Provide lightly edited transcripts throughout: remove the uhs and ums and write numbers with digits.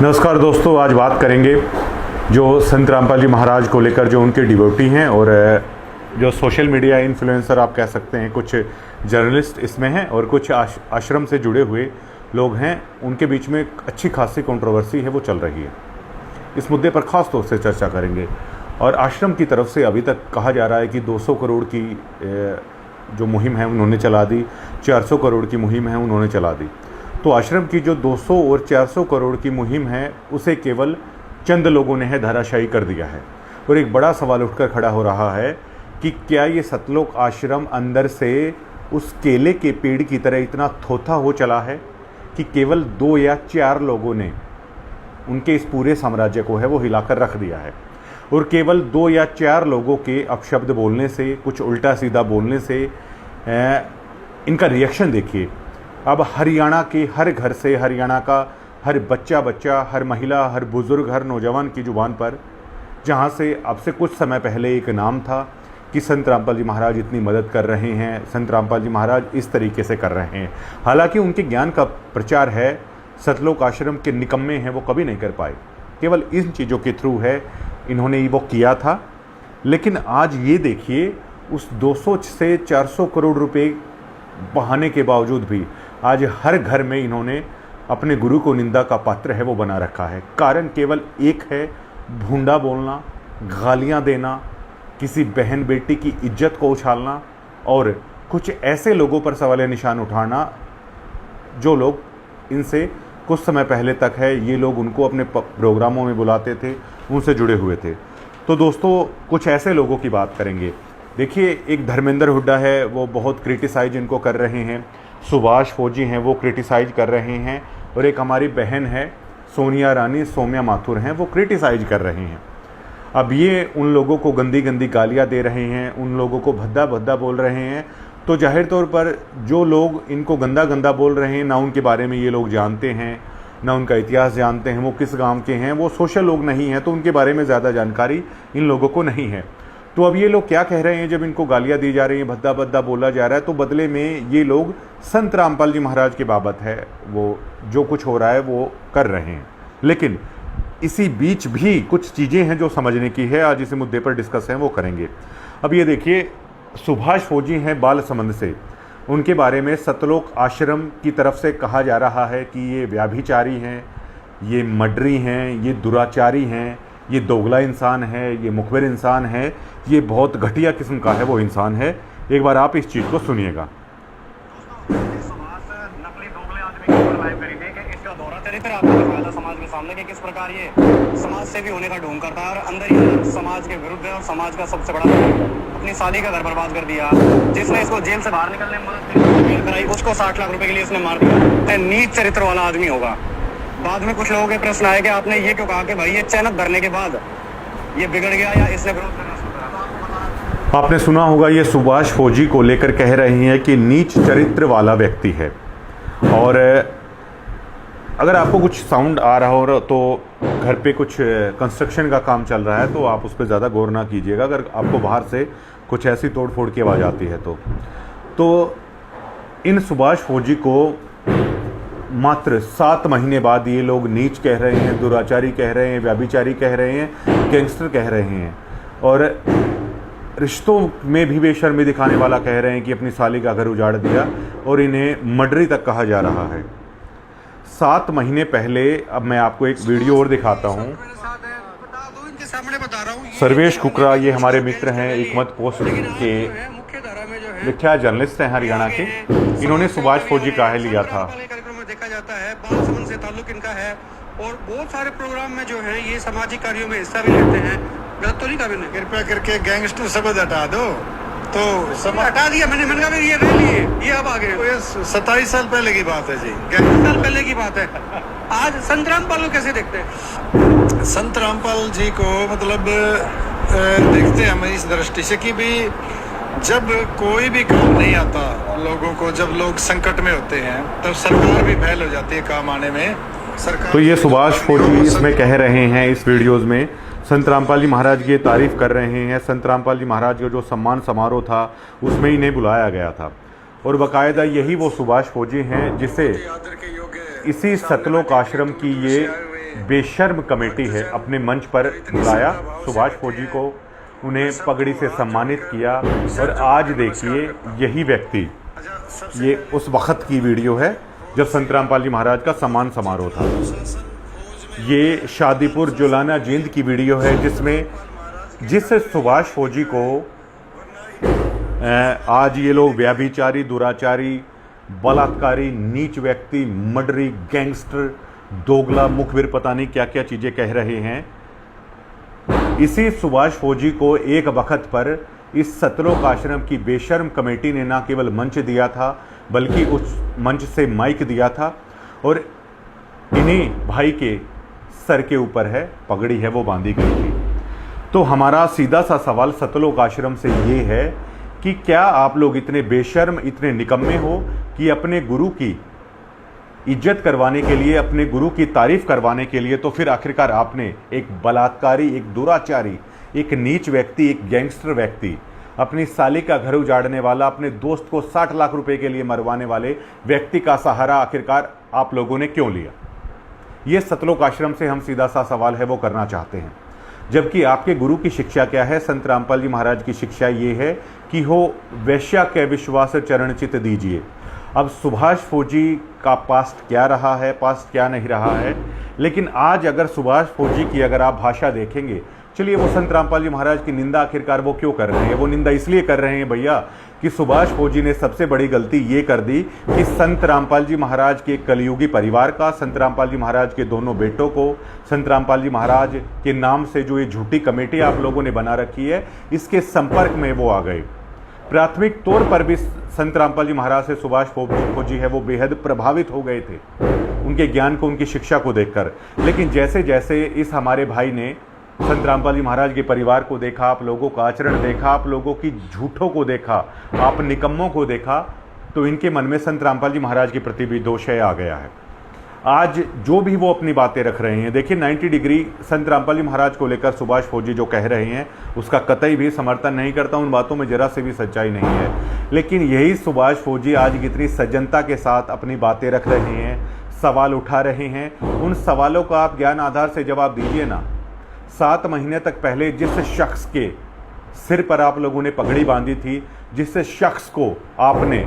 नमस्कार दोस्तों, आज बात करेंगे जो संत रामपाल जी महाराज को लेकर जो उनके डिवोटी हैं और जो सोशल मीडिया इन्फ्लुएंसर आप कह सकते हैं, कुछ जर्नलिस्ट इसमें हैं और कुछ आश्रम से जुड़े हुए लोग हैं। उनके बीच में अच्छी खासी कंट्रोवर्सी है, वो चल रही है। इस मुद्दे पर ख़ास तौर से चर्चा करेंगे। और आश्रम की तरफ से अभी तक कहा जा रहा है कि 200 करोड़ की जो मुहिम है उन्होंने चला दी, 400 करोड़ की मुहिम है उन्होंने चला दी। तो आश्रम की जो 200 और 400 करोड़ की मुहिम है उसे केवल चंद लोगों ने धराशायी कर दिया है। और एक बड़ा सवाल उठकर खड़ा हो रहा है कि क्या ये सतलोक आश्रम अंदर से उस केले के पेड़ की तरह इतना थोथा हो चला है कि केवल 2 या 4 लोगों ने उनके इस पूरे साम्राज्य को वो हिलाकर रख दिया है। और केवल 2 या 4 लोगों के अपशब्द बोलने से, कुछ उल्टा सीधा बोलने से इनका रिएक्शन देखिए। अब हरियाणा के हर घर से, हरियाणा का हर बच्चा, हर महिला, हर बुज़ुर्ग, हर नौजवान की ज़ुबान पर, जहाँ से अब से कुछ समय पहले एक नाम था कि संत रामपाल जी महाराज इतनी मदद कर रहे हैं, संत रामपाल जी महाराज इस तरीके से कर रहे हैं। हालांकि उनके ज्ञान का प्रचार है, सतलोक आश्रम के निकम्मे हैं वो कभी नहीं कर पाए। केवल इन चीज़ों के थ्रू है इन्होंने वो किया था। लेकिन आज ये देखिए, उस 200 से 400 करोड़ रुपए बहाने के बावजूद भी आज हर घर में इन्होंने अपने गुरु को निंदा का पात्र वो बना रखा है। कारण केवल एक है, भूंडा बोलना, गालियां देना, किसी बहन बेटी की इज्जत को उछालना और कुछ ऐसे लोगों पर सवाल निशान उठाना जो लोग इनसे कुछ समय पहले तक ये लोग उनको अपने प्रोग्रामों में बुलाते थे, उनसे जुड़े हुए थे। तो दोस्तों, कुछ ऐसे लोगों की बात करेंगे। देखिए, एक धर्मेंद्र हुड्डा है, वो बहुत क्रिटिसाइज इनको कर रहे हैं। सुभाष फौजी हैं, वो क्रिटिसाइज कर रहे हैं। और एक हमारी बहन है सोनिया रानी, सौम्या माथुर हैं, वो क्रिटिसाइज कर रहे हैं। अब ये उन लोगों को गंदी गंदी गालियां दे रहे हैं, उन लोगों को भद्दा भद्दा बोल रहे हैं। तो जाहिर तौर पर जो लोग इनको गंदा गंदा बोल रहे हैं, ना उनके बारे में ये लोग जानते हैं, ना उनका इतिहास जानते हैं, वो किस गांव के हैं, वो सोशल लोग नहीं हैं, तो उनके बारे में ज़्यादा जानकारी इन लोगों को नहीं है। तो अब ये लोग क्या कह रहे हैं, जब इनको गालियां दी जा रही हैं, भद्दा भद्दा बोला जा रहा है, तो बदले में ये लोग संत रामपाल जी महाराज के बाबत वो जो कुछ हो रहा है वो कर रहे हैं। लेकिन इसी बीच भी कुछ चीज़ें हैं जो समझने की है। आज इसी मुद्दे पर डिस्कस है, वो करेंगे। अब ये देखिए, सुभाष फौजी हैं बालसमंद से, उनके बारे में सतलोक आश्रम की तरफ से कहा जा रहा है कि ये व्याभिचारी हैं, ये मर्डरी हैं, ये दुराचारी हैं, ये दोगला इंसान है, ये मुखबिर इंसान है, ये बहुत घटिया किस्म का वो इंसान है। एक बार आप इस चीज़ को सुनिएगा। समाज के सामने कि किस प्रकार ये समाज से भी होने का ढोंग करता है और अंदर ही समाज के विरुद्ध है और समाज का सबसे बड़ा अपनी शादी का घर बर्बाद कर दिया। जिसने इसको जेल से बाहर निकलने में मदद कराई, उसको 60 लाख रुपए के लिए इसने मार दिया। नीच चरित्र वाला आदमी होगा। बाद में कुछ लोगों के प्रश्न आए कि आपने ये क्यों कहा कि भाई ये चैनक भरने के बाद ये बिगड़ गया या इसने विरोध करना शुरू करा। आपने सुना होगा, ये सुभाष फौजी को लेकर कह रही हैं कि नीच चरित्र वाला व्यक्ति है। और अगर आपको कुछ साउंड आ रहा हो तो घर पे कुछ कंस्ट्रक्शन का काम चल रहा है, तो आप उस पर ज़्यादा गौर ना कीजिएगा। अगर आपको बाहर से कुछ ऐसी तोड़ फोड़ की आवाज़ आती है तो इन सुभाष फौजी को मात्र 7 महीने बाद ये लोग नीच कह रहे हैं, दुराचारी कह रहे हैं, व्याभिचारी कह रहे हैं, गैंगस्टर कह रहे हैं और रिश्तों में भी बेशर्मी दिखाने वाला कह रहे हैं कि अपनी साली का घर उजाड़ दिया और इन्हें मर्डरी तक कहा जा रहा है। 7 महीने पहले, अब मैं आपको एक वीडियो और दिखाता हूँ। सर्वेश कुकरा, ये हमारे मित्र हैं, एकमत पोस्ट के विख्यात जर्नलिस्ट हैं हरियाणा के। इन्होंने सुभाष फौजी का लिया था। देखा जाता है बालसमंद से ताल्लुक इनका है और बहुत सारे प्रोग्राम में जो है ये सामाजिक कार्यों में हिस्सा भी लेते हैं। गलत तो नहीं कहा मैंने? कृपया करके गैंगस्टर शब्द हटा दो। तो सब हटा दिया मैंने कहा ये रह लिए, ये अब आ गए। 27 साल पहले की बात है जी, 27 साल पहले की बात है। आज संत रामपाल को कैसे देखते हैं? संत रामपाल जी को मतलब देखते हैं हम इस दृष्टि से कि भी जब कोई भी काम नहीं आता लोगों को, जब लोग संकट में होते हैं तब सरकार भी फैल हो जाती है काम आने में। सरकार तो ये सुभाष फौजी इसमें कह रहे हैं, इस वीडियोज़ में संत रामपाल जी महाराज की तारीफ़ कर रहे हैं। संत रामपाल जी महाराज का जो सम्मान समारोह था उसमें इन्हें बुलाया गया था और बाकायदा यही वो सुभाष फौजी हैं जिसे आदर के योग्य इसी सतलोक आश्रम की ये बेशर्म कमेटी है अपने मंच पर बुलाया सुभाष फौजी को, उन्हें पगड़ी से सम्मानित किया। और आज देखिए यही व्यक्ति, ये उस वक्त की वीडियो है जब संत रामपाल जी महाराज का सम्मान समारोह था। ये शादीपुर जुलाना जींद की वीडियो है जिसमें जिस सुभाष फौजी को आज ये लोग व्यभिचारी, दुराचारी, बलात्कारी, नीच व्यक्ति, मर्डरी, गैंगस्टर, दोगला, मुखबिर, पता नहीं क्या क्या चीज़ें कह रहे हैं, इसी सुभाष फौजी को एक वक्त पर इस सतलोक आश्रम की बेशर्म कमेटी ने ना केवल मंच दिया था बल्कि उस मंच से माइक दिया था। और इन्हीं भाई के सर के ऊपर है पगड़ी है वो बांधी गई थी। तो हमारा सीधा सा सवाल सतलोक आश्रम से ये है कि क्या आप लोग इतने बेशर्म, इतने निकम्मे हो कि अपने गुरु की इज्जत करवाने के लिए, अपने गुरु की तारीफ करवाने के लिए, तो फिर आखिरकार आपने एक बलात्कारी, एक दुराचारी, एक नीच व्यक्ति, एक गैंगस्टर व्यक्ति, अपनी साली का घर उजाड़ने वाला, अपने दोस्त को 60 लाख रुपए के लिए मरवाने वाले व्यक्ति का सहारा आखिरकार आप लोगों ने क्यों लिया? ये सतलोक आश्रम से हम सीधा सा सवाल है वो करना चाहते हैं। जबकि आपके गुरु की शिक्षा क्या है? संत रामपाल जी महाराज की शिक्षा ये है कि हो वैश्या के विश्वास चरण चित दीजिए। अब सुभाष फौजी का पास्ट क्या रहा है, पास्ट क्या नहीं रहा है, लेकिन आज अगर सुभाष फौजी की अगर आप भाषा देखेंगे, चलिए वो संत रामपाल जी महाराज की निंदा आखिरकार वो क्यों कर रहे हैं? वो निंदा इसलिए कर रहे हैं भैया कि सुभाष फौजी ने सबसे बड़ी गलती ये कर दी कि संत रामपाल जी महाराज के कलयुगी परिवार का, संत रामपाल जी महाराज के दोनों बेटों को, संत रामपाल जी महाराज के नाम से जो ये झूठी कमेटी आप लोगों ने बना रखी है, इसके संपर्क में वो आ गए। प्राथमिक तौर पर भी संत रामपाल जी महाराज से सुभाष फौजी है वो बेहद प्रभावित हो गए थे उनके ज्ञान को, उनकी शिक्षा को देखकर। लेकिन जैसे जैसे इस हमारे भाई ने संत रामपाल जी महाराज के परिवार को देखा, आप लोगों का आचरण देखा, आप लोगों की झूठों को देखा, आप निकम्मों को देखा, तो इनके मन में संत रामपाल जी महाराज के प्रति भी दोषय आ गया है। आज जो भी वो अपनी बातें रख रहे हैं, देखिए 90 डिग्री संत रामपाल जी महाराज को लेकर सुभाष फौजी जो कह रहे हैं उसका कतई भी समर्थन नहीं करता, उन बातों में जरा से भी सच्चाई नहीं है। लेकिन यही सुभाष फौजी आज कितनी सज्जनता के साथ अपनी बातें रख रहे हैं, सवाल उठा रहे हैं। उन सवालों का आप ज्ञान आधार से जवाब दीजिए ना। 7 महीने तक पहले जिस शख्स के सिर पर आप लोगों ने पगड़ी बांधी थी, जिस शख्स को आपने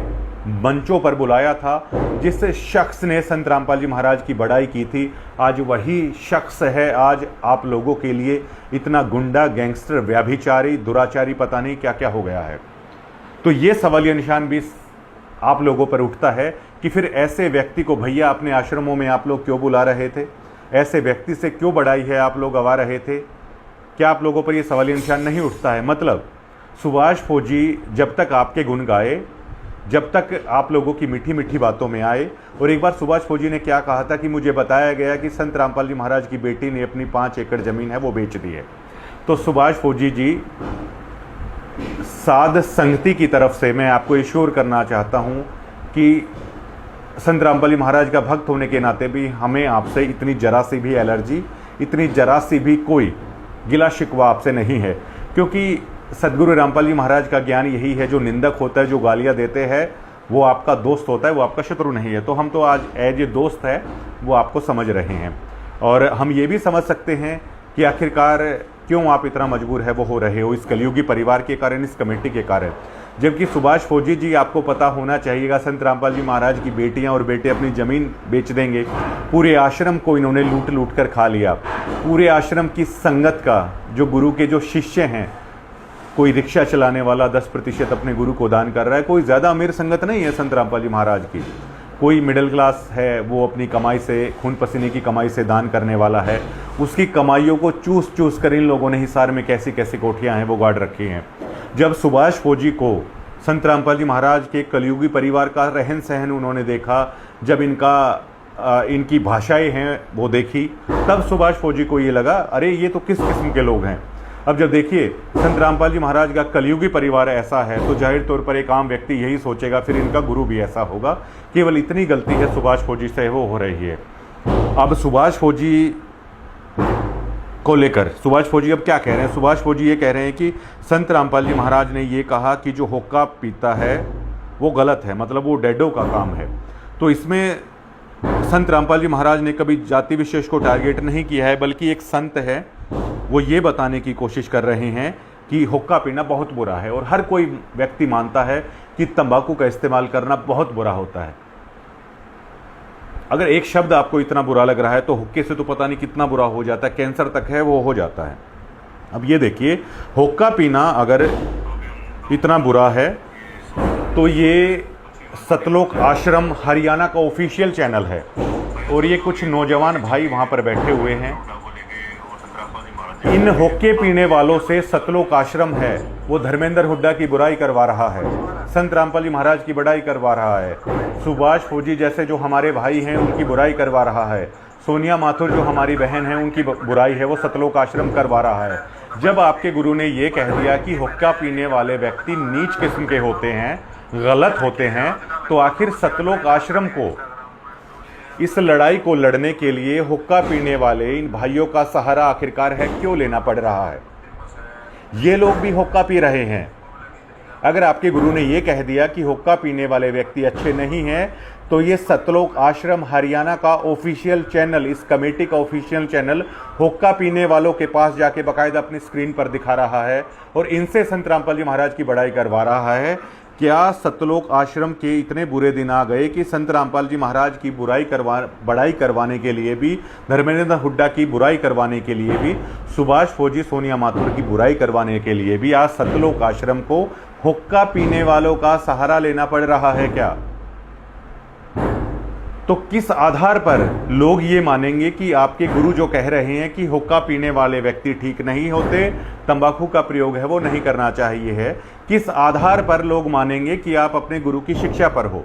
मंचों पर बुलाया था, जिस शख्स ने संत रामपाल जी महाराज की बड़ाई की थी, आज वही शख्स है आज आप लोगों के लिए इतना गुंडा, गैंगस्टर, व्यभिचारी, दुराचारी, पता नहीं क्या क्या हो गया है। तो ये सवालिया निशान भी आप लोगों पर उठता है कि फिर ऐसे व्यक्ति को भैया अपने आश्रमों में आप लोग क्यों बुला रहे थे? ऐसे व्यक्ति से क्यों बड़ाई है आप लोग गवा रहे थे? क्या आप लोगों पर ये सवालिया निशान नहीं उठता है? मतलब सुभाष फौजी जब तक आपके गुण गाए, जब तक आप लोगों की मीठी मीठी बातों में आए, और एक बार सुभाष फौजी ने क्या कहा था कि मुझे बताया गया कि संत रामपाल जी महाराज की बेटी ने अपनी 5 एकड़ ज़मीन है वो बेच दी है। तो सुभाष फौजी जी, साध संगति की तरफ से मैं आपको एश्योर करना चाहता हूँ कि संत रामपाल जी महाराज का भक्त होने के नाते भी हमें आपसे इतनी जरा सी भी एलर्जी, इतनी जरा सी भी कोई गिला शिकवा आपसे नहीं है, क्योंकि सदगुरु रामपाल जी महाराज का ज्ञान यही है, जो निंदक होता है, जो गालियाँ देते हैं, वो आपका दोस्त होता है, वो आपका शत्रु नहीं है। तो हम तो आज एज ए दोस्त है वो आपको समझ रहे हैं, और हम ये भी समझ सकते हैं कि आखिरकार क्यों आप इतना मजबूर है वो हो रहे हो, इस कलयुगी परिवार के कारण, इस कमेटी के कारण। जबकि सुभाष फौजी जी, आपको पता होना चाहिएगा, संत रामपाल जी महाराज की बेटियां और बेटे अपनी ज़मीन बेच देंगे। पूरे आश्रम को इन्होंने लूट लूट कर खा लिया। पूरे आश्रम की संगत का, जो गुरु के जो शिष्य हैं, कोई रिक्शा चलाने वाला 10% अपने गुरु को दान कर रहा है। कोई ज़्यादा अमीर संगत नहीं है संत रामपाल जी महाराज की, कोई मिडिल क्लास है, वो अपनी कमाई से, खून पसीने की कमाई से दान करने वाला है। उसकी कमाइयों को चूस चूस कर इन लोगों ने हिसार में कैसी कैसी कोठियाँ हैं वो गाड़ रखी हैं। जब सुभाष फौजी को संत रामपाल जी महाराज के कलयुगी परिवार का रहन सहन उन्होंने देखा, जब इनकी भाषाएं हैं वो देखी, तब सुभाष फौजी को ये लगा, अरे ये तो किस किस्म के लोग हैं। अब जब देखिए संत रामपाल जी महाराज का कलयुगी परिवार ऐसा है, तो जाहिर तौर पर एक आम व्यक्ति यही सोचेगा फिर इनका गुरु भी ऐसा होगा। केवल इतनी गलती है सुभाष फौजी से वो हो रही है। अब सुभाष फौजी को लेकर सुभाष फौजी अब क्या कह रहे हैं? सुभाष फौजी ये कह रहे हैं कि संत रामपाल जी महाराज ने ये कहा कि जो हुक्का पीता है वो गलत है, मतलब वो डैडो का काम है। तो इसमें संत रामपाल जी महाराज ने कभी जाति विशेष को टारगेट नहीं किया है, बल्कि एक संत है वो ये बताने की कोशिश कर रहे हैं कि हुक्का पीना बहुत बुरा है, और हर कोई व्यक्ति मानता है कि तंबाकू का इस्तेमाल करना बहुत बुरा होता है। अगर एक शब्द आपको इतना बुरा लग रहा है तो हुक्के से तो पता नहीं कितना बुरा हो जाता है, कैंसर तक है वो हो जाता है। अब ये देखिए, हुक्का पीना अगर इतना बुरा है तो ये सतलोक आश्रम हरियाणा का ऑफिशियल चैनल है, और ये कुछ नौजवान भाई वहाँ पर बैठे हुए हैं। इन हुक्के पीने वालों से सतलोक आश्रम है वो धर्मेंद्र हुड्डा की बुराई करवा रहा है, संत रामपाल जी महाराज की बड़ाई करवा रहा है, सुभाष फौजी जैसे जो हमारे भाई हैं उनकी बुराई करवा रहा है, सोनिया माथुर जो हमारी बहन है उनकी बुराई है वो सतलोक आश्रम करवा रहा है। जब आपके गुरु ने ये कह दिया कि हुक्का पीने वाले व्यक्ति नीच किस्म के होते हैं, गलत होते हैं, तो आखिर सतलोक आश्रम को इस लड़ाई को लड़ने के लिए हुक्का पीने वाले इन भाइयों का सहारा आखिरकार है क्यों लेना पड़ रहा है? ये लोग भी हुक्का पी रहे हैं। अगर आपके गुरु ने ये कह दिया कि हुक्का पीने वाले व्यक्ति अच्छे नहीं हैं, तो ये सतलोक आश्रम हरियाणा का ऑफिशियल चैनल, इस कमेटी का ऑफिशियल चैनल हुक्का पीने वालों के पास जाके बाकायदा अपनी स्क्रीन पर दिखा रहा है और इनसे संत रामपाल जी महाराज की बड़ाई करवा रहा है। क्या सतलोक आश्रम के इतने बुरे दिन आ गए कि संत रामपाल जी महाराज की बड़ाई करवाने के लिए भी, धर्मेंद्र हुड्डा की बुराई करवाने के लिए भी, सुभाष फौजी सोनिया माथुर की बुराई करवाने के लिए भी आज सतलोक आश्रम को हुक्का पीने वालों का सहारा लेना पड़ रहा है क्या? तो किस आधार पर लोग ये मानेंगे कि आपके गुरु जो कह रहे हैं कि हुक्का पीने वाले व्यक्ति ठीक नहीं होते, तंबाकू का प्रयोग है वो नहीं करना चाहिए है, किस आधार पर लोग मानेंगे कि आप अपने गुरु की शिक्षा पर हो?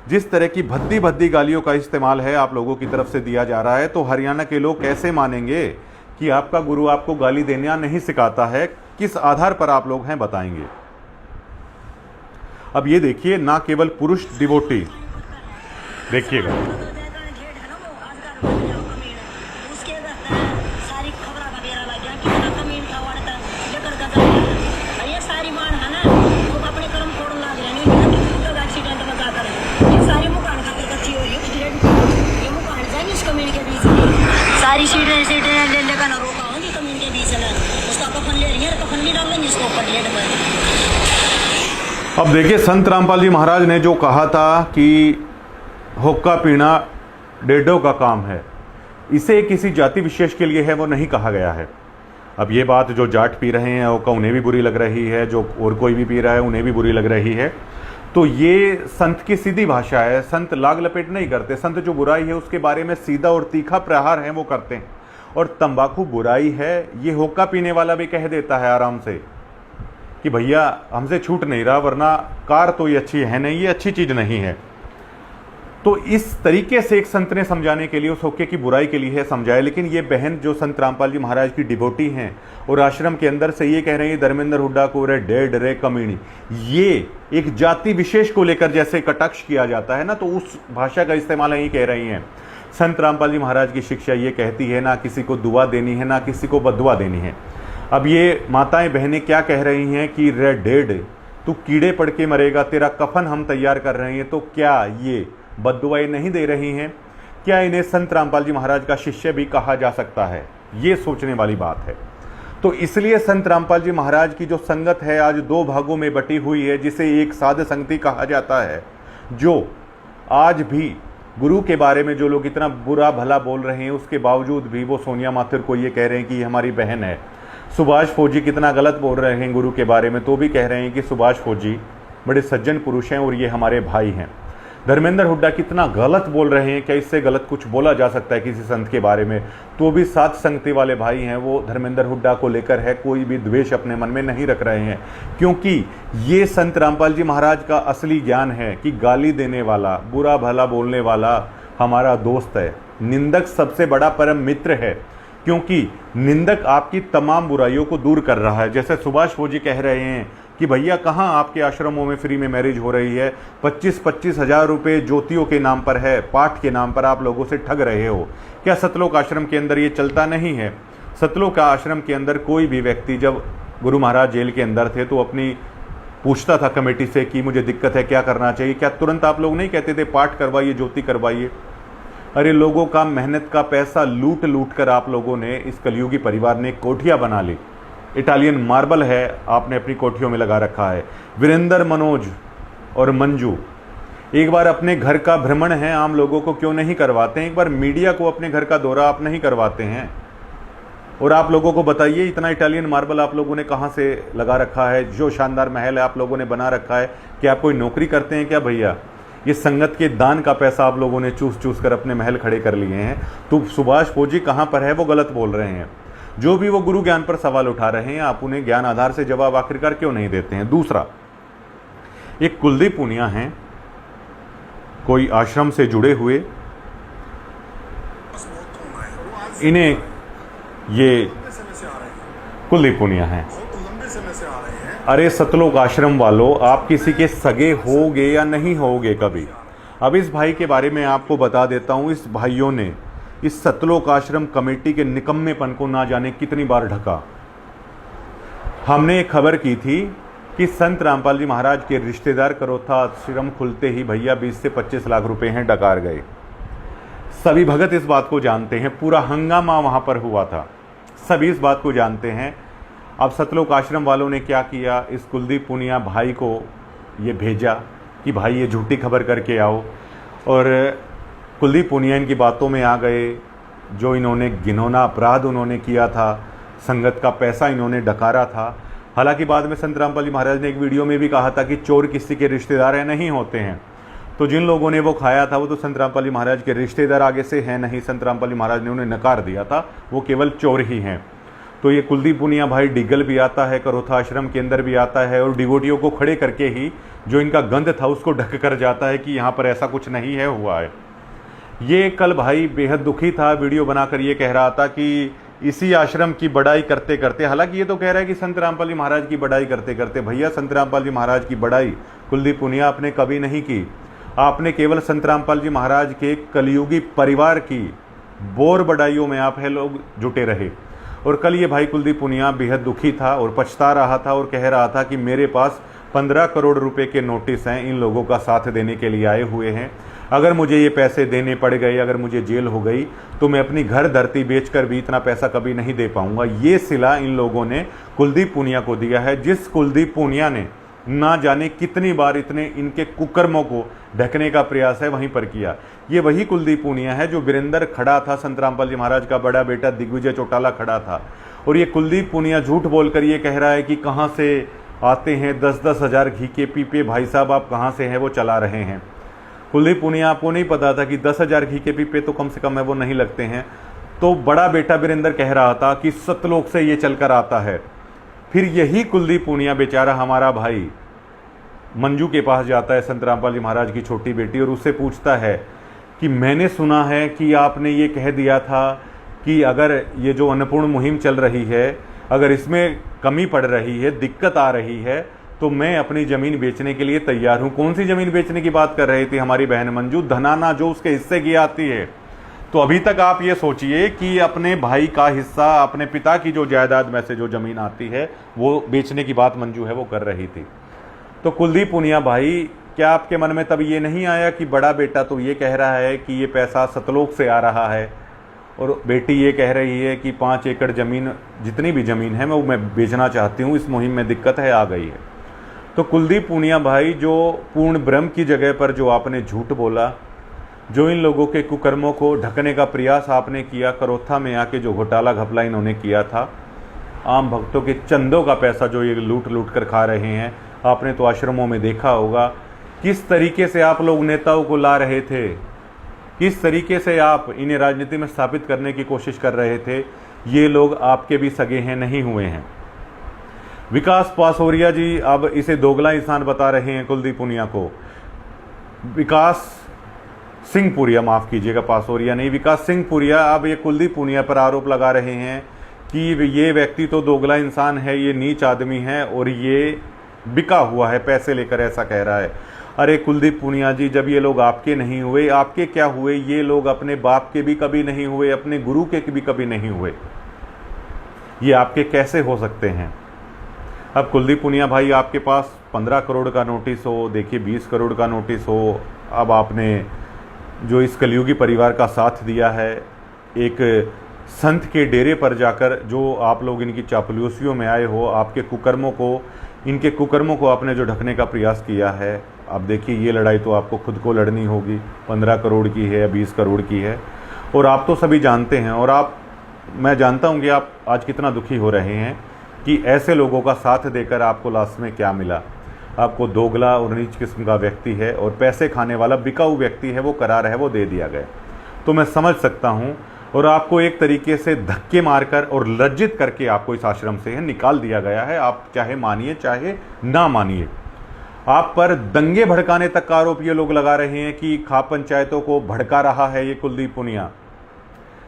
जिस तरह की भद्दी भद्दी गालियों का इस्तेमाल है आप लोगों की तरफ से दिया जा रहा है, तो हरियाणा के लोग कैसे मानेंगे कि आपका गुरु आपको गाली देना नहीं सिखाता है? किस आधार पर आप लोग हैं बताएंगे। अब ये देखिए, ना केवल पुरुष डिवोटी, देखिएगा सारी सीटें ले लेकर ना रोका होंगी कमीन के बीच में, उसका कफन ले रही है, कफन भी डाल लेंगे इसको ऊपर लेट में। अब देखिए, संत रामपाल जी महाराज ने जो कहा था कि हुक्का पीना डेढ़ों का काम है, इसे किसी जाति विशेष के लिए है वो नहीं कहा गया है। अब ये बात जो जाट पी रहे हैं हुक्का उन्हें भी बुरी लग रही है, जो और कोई भी पी रहा है उन्हें भी बुरी लग रही है, तो ये संत की सीधी भाषा है। संत लाग लपेट नहीं करते, संत जो बुराई है उसके बारे में सीधा और तीखा प्रहार है वो करते हैं। और तंबाकू बुराई है ये हुक्का पीने वाला भी कह देता है आराम से कि भैया हमसे छूट नहीं रहा, वरना कार तो ये अच्छी है नहीं, ये अच्छी चीज़ नहीं है। तो इस तरीके से एक संत ने समझाने के लिए उस हुक्के की बुराई के लिए है समझाया। लेकिन ये बहन जो संत रामपाल जी महाराज की डिवोटी हैं और आश्रम के अंदर से ये कह रहे हैं धर्मेंद्र हुड्डा को रे डेढ़ रे कमीनी, ये एक जाति विशेष को लेकर जैसे कटाक्ष किया जाता है ना, तो उस भाषा का इस्तेमाल यही कह रही हैं। संत रामपाल जी महाराज की शिक्षा ये कहती है ना किसी को दुआ देनी है ना किसी को बदुआ देनी है। अब ये माताएं बहनें क्या कह रही हैं कि रे डेढ़ तू कीड़े पड़ के मरेगा, तेरा कफन हम तैयार कर रहे हैं, तो क्या ये बद्दुआएं नहीं दे रही हैं? क्या इन्हें संत रामपाल जी महाराज का शिष्य भी कहा जा सकता है? ये सोचने वाली बात है। तो इसलिए संत रामपाल जी महाराज की जो संगत है आज दो भागों में बटी हुई है, जिसे एक साध संगति कहा जाता है, जो आज भी गुरु के बारे में जो लोग इतना बुरा भला बोल रहे हैं उसके बावजूद भी वो सोनिया माथुर को ये कह रहे हैं कि ये हमारी बहन है। सुभाष फौजी कितना गलत बोल रहे हैं गुरु के बारे में, तो भी कह रहे हैं कि सुभाष फौजी बड़े सज्जन पुरुष हैं और ये हमारे भाई हैं। धर्मेंद्र हुड्डा कितना गलत बोल रहे हैं, क्या इससे गलत कुछ बोला जा सकता है किसी संत के बारे में? तो भी सात संगति वाले भाई हैं, वो धर्मेंद्र हुड्डा को लेकर है, कोई भी द्वेष अपने मन में नहीं रख रहे हैं, क्योंकि ये संत रामपाल जी महाराज का असली ज्ञान है कि गाली देने वाला, बुरा भला बोलने वाला हमारा दोस्त है, निंदक सबसे बड़ा परम मित्र है, क्योंकि निंदक आपकी तमाम बुराइयों को दूर कर रहा है। जैसे सुभाष फौजी कह रहे हैं कि भैया कहाँ आपके आश्रमों में फ्री में मैरिज हो रही है, 25-25 हज़ार रुपये ज्योतियों के नाम पर है, पाठ के नाम पर आप लोगों से ठग रहे हो। क्या सतलोक आश्रम के अंदर ये चलता नहीं है? सतलोक आश्रम के अंदर कोई भी व्यक्ति, जब गुरु महाराज जेल के अंदर थे तो अपनी पूछता था कमेटी से कि मुझे दिक्कत है, क्या करना चाहिए? क्या तुरंत आप लोग नहीं कहते थे पाठ करवाइए, ज्योति करवाइए? अरे लोगों का मेहनत का पैसा लूट लूट कर आप लोगों ने, इस कलयुगी परिवार ने कोठियां बना ली। इटालियन मार्बल है आपने अपनी कोठियों में लगा रखा है। वीरेंद्र, मनोज और मंजू, एक बार अपने घर का भ्रमण है आम लोगों को क्यों नहीं करवाते हैं? एक बार मीडिया को अपने घर का दौरा आप नहीं करवाते हैं? और आप लोगों को बताइए, इतना इटालियन मार्बल आप लोगों ने कहाँ से लगा रखा है? जो शानदार महल है आप लोगों ने बना रखा है, क्या आप कोई नौकरी करते हैं क्या भैया? ये संगत के दान का पैसा आप लोगों ने चूस चूस कर अपने महल खड़े कर लिए हैं। तो सुभाष फौजी कहाँ पर है, वो गलत बोल रहे हैं। जो भी वो गुरु ज्ञान पर सवाल उठा रहे हैं, आप उन्हें ज्ञान आधार से जवाब आखिरकार क्यों नहीं देते हैं? दूसरा, एक कुलदीप पुनिया हैं, कोई आश्रम से जुड़े हुए, इन्हें ये कुलदीप पुनिया हैं। अरे सतलोक आश्रम वालों, आप किसी के सगे होगे या नहीं होगे कभी? अब इस भाई के बारे में आपको बता देता हूं। इस भाइयों ने इस सतलोक आश्रम कमेटी के निकम्मेपन को ना जाने कितनी बार ढका। हमने एक खबर की थी कि संत रामपाल जी महाराज के रिश्तेदार करोथा आश्रम खुलते ही भैया 20 से 25 लाख रुपए हैं डकार गए। सभी भगत इस बात को जानते हैं, पूरा हंगामा वहां पर हुआ था, सभी इस बात को जानते हैं। अब सतलोक आश्रम वालों ने क्या किया, इस कुलदीप पुनिया भाई को ये भेजा कि भाई ये झूठी खबर करके आओ, और कुलदीप पुनिया इनकी बातों में आ गए। जो इन्होंने घिनौना अपराध उन्होंने किया था, संगत का पैसा इन्होंने डकारा था। हालांकि बाद में संत रामपाल जी महाराज ने एक वीडियो में भी कहा था कि चोर किसी के रिश्तेदार हैं नहीं होते हैं। तो जिन लोगों ने वो खाया था वो तो संत रामपाल जी महाराज के रिश्तेदार आगे से हैं नहीं, संत रामपाल जी महाराज ने उन्हें नकार दिया था, वो केवल चोर ही हैं। तो ये कुलदीप पुनिया भाई डिगल भी आता है, करोथा आश्रम के अंदर भी आता है, और डिवोटियों को खड़े करके ही जो इनका गंध था उसको ढक कर जाता है कि यहाँ पर ऐसा कुछ नहीं है हुआ है। ये कल भाई बेहद दुखी था, वीडियो बनाकर ये कह रहा था कि इसी आश्रम की बड़ाई करते करते, हालांकि ये तो कह रहा है कि संत रामपाल जी महाराज की बड़ाई करते करते, भैया संत रामपाल जी महाराज की बड़ाई कुलदीप पुनिया आपने कभी नहीं की। आपने केवल संत रामपाल जी महाराज के कलयुगी परिवार की बोर बड़ाइयों में आप है लोग जुटे रहे। और कल ये भाई कुलदीप पुनिया बेहद दुखी था और पछता रहा था और कह रहा था कि मेरे पास 15 करोड़ रुपए के नोटिस हैं, इन लोगों का साथ देने के लिए आए हुए हैं। अगर मुझे ये पैसे देने पड़ गए, अगर मुझे जेल हो गई, तो मैं अपनी घर धरती बेचकर भी इतना पैसा कभी नहीं दे पाऊंगा। ये सिला इन लोगों ने कुलदीप पुनिया को दिया है, जिस कुलदीप पुनिया ने ना जाने कितनी बार इतने इनके कुकर्मों को ढकने का प्रयास है वहीं पर किया। ये वही कुलदीप पुनिया है जो वीरेंद्र खड़ा था, संत रामपाल जी महाराज का बड़ा बेटा दिग्विजय चौटाला खड़ा था, और ये कुलदीप पुनिया झूठ बोलकर ये कह रहा है कि कहाँ से आते हैं 10-10 हज़ार घी के पीपे, भाई साहब आप कहाँ से हैं वो चला रहे हैं। कुलदीप पुनिया आपको नहीं पता था कि 10,000 घी के पीपे तो कम से कम है वो नहीं लगते हैं। तो बड़ा बेटा वीरेंद्र कह रहा था कि सतलोक से ये चलकर आता है। फिर यही कुलदीप पुनिया बेचारा हमारा भाई मंजू के पास जाता है, संत रामपाल जी महाराज की छोटी बेटी, और उससे पूछता है कि मैंने सुना है कि आपने ये कह दिया था कि अगर ये जो अन्नपूर्ण मुहिम चल रही है, अगर इसमें कमी पड़ रही है, दिक्कत आ रही है, तो मैं अपनी ज़मीन बेचने के लिए तैयार हूँ। कौन सी ज़मीन बेचने की बात कर रही थी हमारी बहन मंजू? धनाना जो उसके हिस्से की आती है। तो अभी तक आप ये सोचिए कि अपने भाई का हिस्सा, अपने पिता की जो जायदाद में से जो ज़मीन आती है वो बेचने की बात मंजू है वो कर रही थी। तो कुलदीप पुनिया भाई, क्या आपके मन में तब ये नहीं आया कि बड़ा बेटा तो ये कह रहा है कि ये पैसा सतलोक से आ रहा है, और बेटी ये कह रही है कि 5 एकड़ ज़मीन, जितनी भी ज़मीन है वो मैं बेचना चाहती हूँ, इस मुहिम में दिक्कत है, आ गई है। तो कुलदीप पुनिया भाई, जो पूर्ण ब्रह्म की जगह पर जो आपने झूठ बोला, जो इन लोगों के कुकर्मों को ढकने का प्रयास आपने किया, करोथा में आके जो घोटाला घपला इन्होंने किया था, आम भक्तों के चंदों का पैसा जो ये लूट लूट कर खा रहे हैं, आपने तो आश्रमों में देखा होगा किस तरीके से आप लोग नेताओं को ला रहे थे, किस तरीके से आप इन्हें राजनीति में स्थापित करने की कोशिश कर रहे थे। ये लोग आपके भी सगे हैं, नहीं हुए हैं। विकास पासोरिया जी अब इसे दोगला इंसान बता रहे हैं कुलदीप पुनिया को। विकास सिंह पुरिया, माफ़ कीजिएगा, पासोरिया नहीं, विकास सिंह पुरिया अब ये कुलदीप पुनिया पर आरोप लगा रहे हैं कि ये व्यक्ति तो दोगला इंसान है, ये नीच आदमी है और ये बिका हुआ है पैसे लेकर, ऐसा कह रहा है। अरे कुलदीप पुनिया जी, जब ये लोग आपके नहीं हुए, आपके क्या हुए? ये लोग अपने बाप के भी कभी नहीं हुए, अपने गुरु के भी कभी नहीं हुए, ये आपके कैसे हो सकते हैं? अब कुलदीप पुनिया भाई, आपके पास 15 करोड़ का नोटिस हो, देखिए 20 करोड़ का नोटिस हो, अब आपने जो इस कलयुगी परिवार का साथ दिया है, एक संत के डेरे पर जाकर जो आप लोग इनकी चापलूसियों में आए हो, आपके कुकर्मों को, इनके कुकर्मों को आपने जो ढकने का प्रयास किया है, अब देखिए ये लड़ाई तो आपको खुद को लड़नी होगी। 15 करोड़ की है या 20 करोड़ की है, और आप तो सभी जानते हैं, और मैं जानता हूँ कि आप आज कितना दुखी हो रहे हैं कि ऐसे लोगों का साथ देकर आपको लास्ट में क्या मिला। आपको दोगला और नीच किस्म का व्यक्ति है और पैसे खाने वाला बिकाऊ व्यक्ति है, वो करार है, वो दे दिया गया। तो मैं समझ सकता हूँ, और आपको एक तरीके से धक्के मारकर और लज्जित करके आपको इस आश्रम से निकाल दिया गया है। आप चाहे मानिए चाहे ना मानिए, आप पर दंगे भड़काने तक का आरोप ये लोग लगा रहे हैं कि खाप पंचायतों को भड़का रहा है ये कुलदीप पुनिया,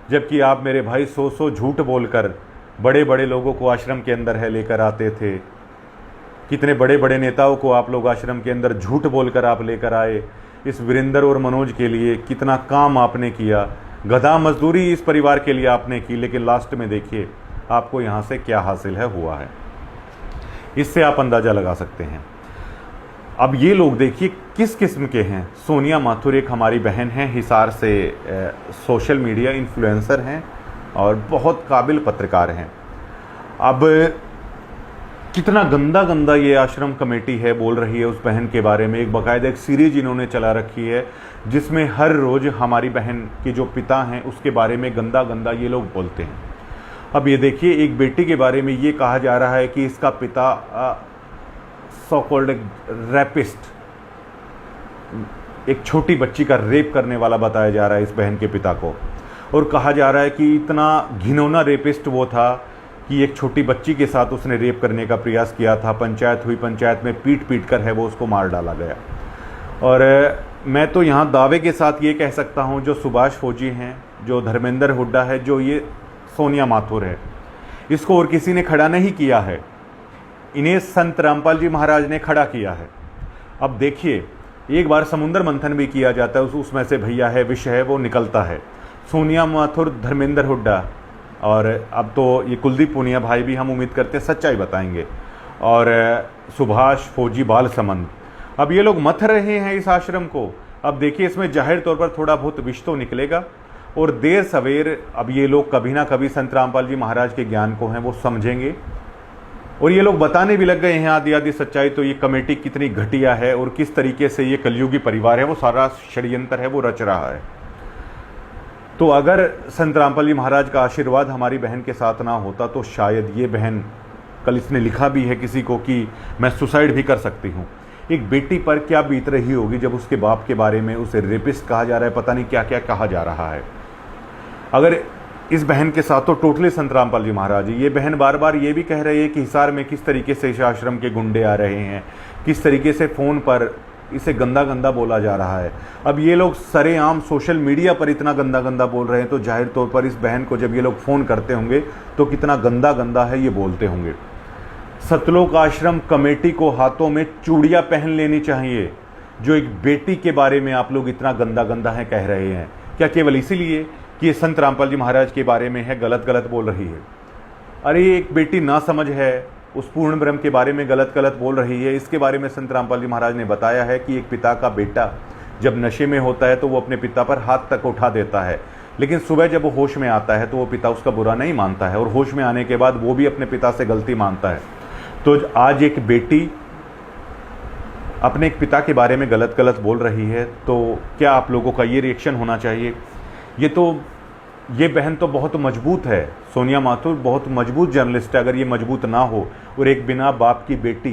जबकि आप मेरे भाई 100 झूठ बोलकर बड़े बड़े लोगों को आश्रम के अंदर है लेकर आते थे। कितने बड़े बड़े नेताओं को आप लोग आश्रम के अंदर झूठ बोलकर आप लेकर आए। इस वीरेंद्र और मनोज के लिए कितना काम आपने किया, गधा मजदूरी इस परिवार के लिए आपने की, लेकिन लास्ट में देखिए आपको यहाँ से क्या हासिल है हुआ है। इससे आप अंदाज़ा लगा सकते हैं। अब ये लोग देखिए किस किस्म के हैं। सोनिया माथुर एक हमारी बहन है, हिसार से सोशल मीडिया इन्फ्लुएंसर हैं और बहुत काबिल पत्रकार हैं। अब कितना गंदा गंदा ये आश्रम कमेटी है बोल रही है उस बहन के बारे में। एक बाकायदा एक सीरीज इन्होंने चला रखी है जिसमें हर रोज़ हमारी बहन के जो पिता हैं उसके बारे में गंदा गंदा ये लोग बोलते हैं। अब ये देखिए, एक बेटी के बारे में ये कहा जा रहा है कि इसका पिता सो कॉल्ड रैपिस्ट, एक छोटी बच्ची का रेप करने वाला बताया जा रहा है इस बहन के पिता को, और कहा जा रहा है कि इतना घिनौना रेपिस्ट वो था कि एक छोटी बच्ची के साथ उसने रेप करने का प्रयास किया था। पंचायत हुई, पंचायत में पीट पीट कर है वो उसको मार डाला गया। और मैं तो यहाँ दावे के साथ ये कह सकता हूँ, जो सुभाष फौजी हैं, जो धर्मेंद्र हुड्डा है, जो ये सोनिया माथुर है, इसको और किसी ने खड़ा नहीं किया है, इन्हें संत रामपाल जी महाराज ने खड़ा किया है। अब देखिए, एक बार समुद्र मंथन भी किया जाता है, उसमें से भैया है, विष है, वो निकलता है। सोनिया माथुर, धर्मेंद्र हुड्डा और अब तो ये कुलदीप पुनिया भाई भी हम उम्मीद करते हैं सच्चाई बताएंगे, और सुभाष फौजी बालसमंद, अब ये लोग मथ रहे हैं इस आश्रम को। अब देखिए, इसमें जाहिर तौर पर थोड़ा बहुत विष तो निकलेगा, और देर सवेर अब ये लोग कभी ना कभी संत रामपाल जी महाराज के ज्ञान को हैं वो समझेंगे, और ये लोग बताने भी लग गए हैं आधी आधी सच्चाई। तो ये कमेटी कितनी घटिया है और किस तरीके से ये कलयुगी परिवार है वो सारा षड्यंत्र है वो रच रहा है। तो अगर संत रामपाल जी महाराज का आशीर्वाद हमारी बहन के साथ ना होता तो शायद ये बहन, कल इसने लिखा भी है किसी को कि मैं सुसाइड भी कर सकती हूँ। एक बेटी पर क्या बीत रही होगी जब उसके बाप के बारे में उसे रेपिस्ट कहा जा रहा है, पता नहीं क्या क्या कहा जा रहा है। अगर इस बहन के साथ तो टोटली संत रामपाल जी महाराज, ये बहन बार बार ये भी कह रही है कि हिसार में किस तरीके से इस आश्रम के गुंडे आ रहे हैं, किस तरीके से फ़ोन पर इसे गंदा गंदा बोला जा रहा है। अब ये लोग सरेआम सोशल मीडिया पर इतना गंदा गंदा बोल रहे हैं, तो जाहिर तौर पर इस बहन को जब ये लोग फ़ोन करते होंगे तो कितना गंदा गंदा है ये बोलते होंगे। सतलोक आश्रम कमेटी को हाथों में चूड़ियाँ पहन लेनी चाहिए, जो एक बेटी के बारे में आप लोग इतना गंदा गंदा है कह रहे हैं। क्या केवल इसीलिए कि ये संत रामपाल जी महाराज के बारे में है, गलत गलत बोल रही है? अरे एक बेटी ना समझ है, उस पूर्ण ब्रह्म के बारे में गलत गलत बोल रही है। इसके बारे में संत रामपाल जी महाराज ने बताया है कि एक पिता का बेटा जब नशे में होता है तो वो अपने पिता पर हाथ तक उठा देता है, लेकिन सुबह जब वो होश में आता है तो वो पिता उसका बुरा नहीं मानता है, और होश में आने के बाद वो भी अपने पिता से गलती मानता है। तो आज एक बेटी अपने एक पिता के बारे में गलत गलत बोल रही है, तो क्या आप लोगों का ये रिएक्शन होना चाहिए? ये बहन तो बहुत मजबूत है, सोनिया माथुर बहुत मजबूत जर्नलिस्ट है। अगर ये मजबूत ना हो, और एक बिना बाप की बेटी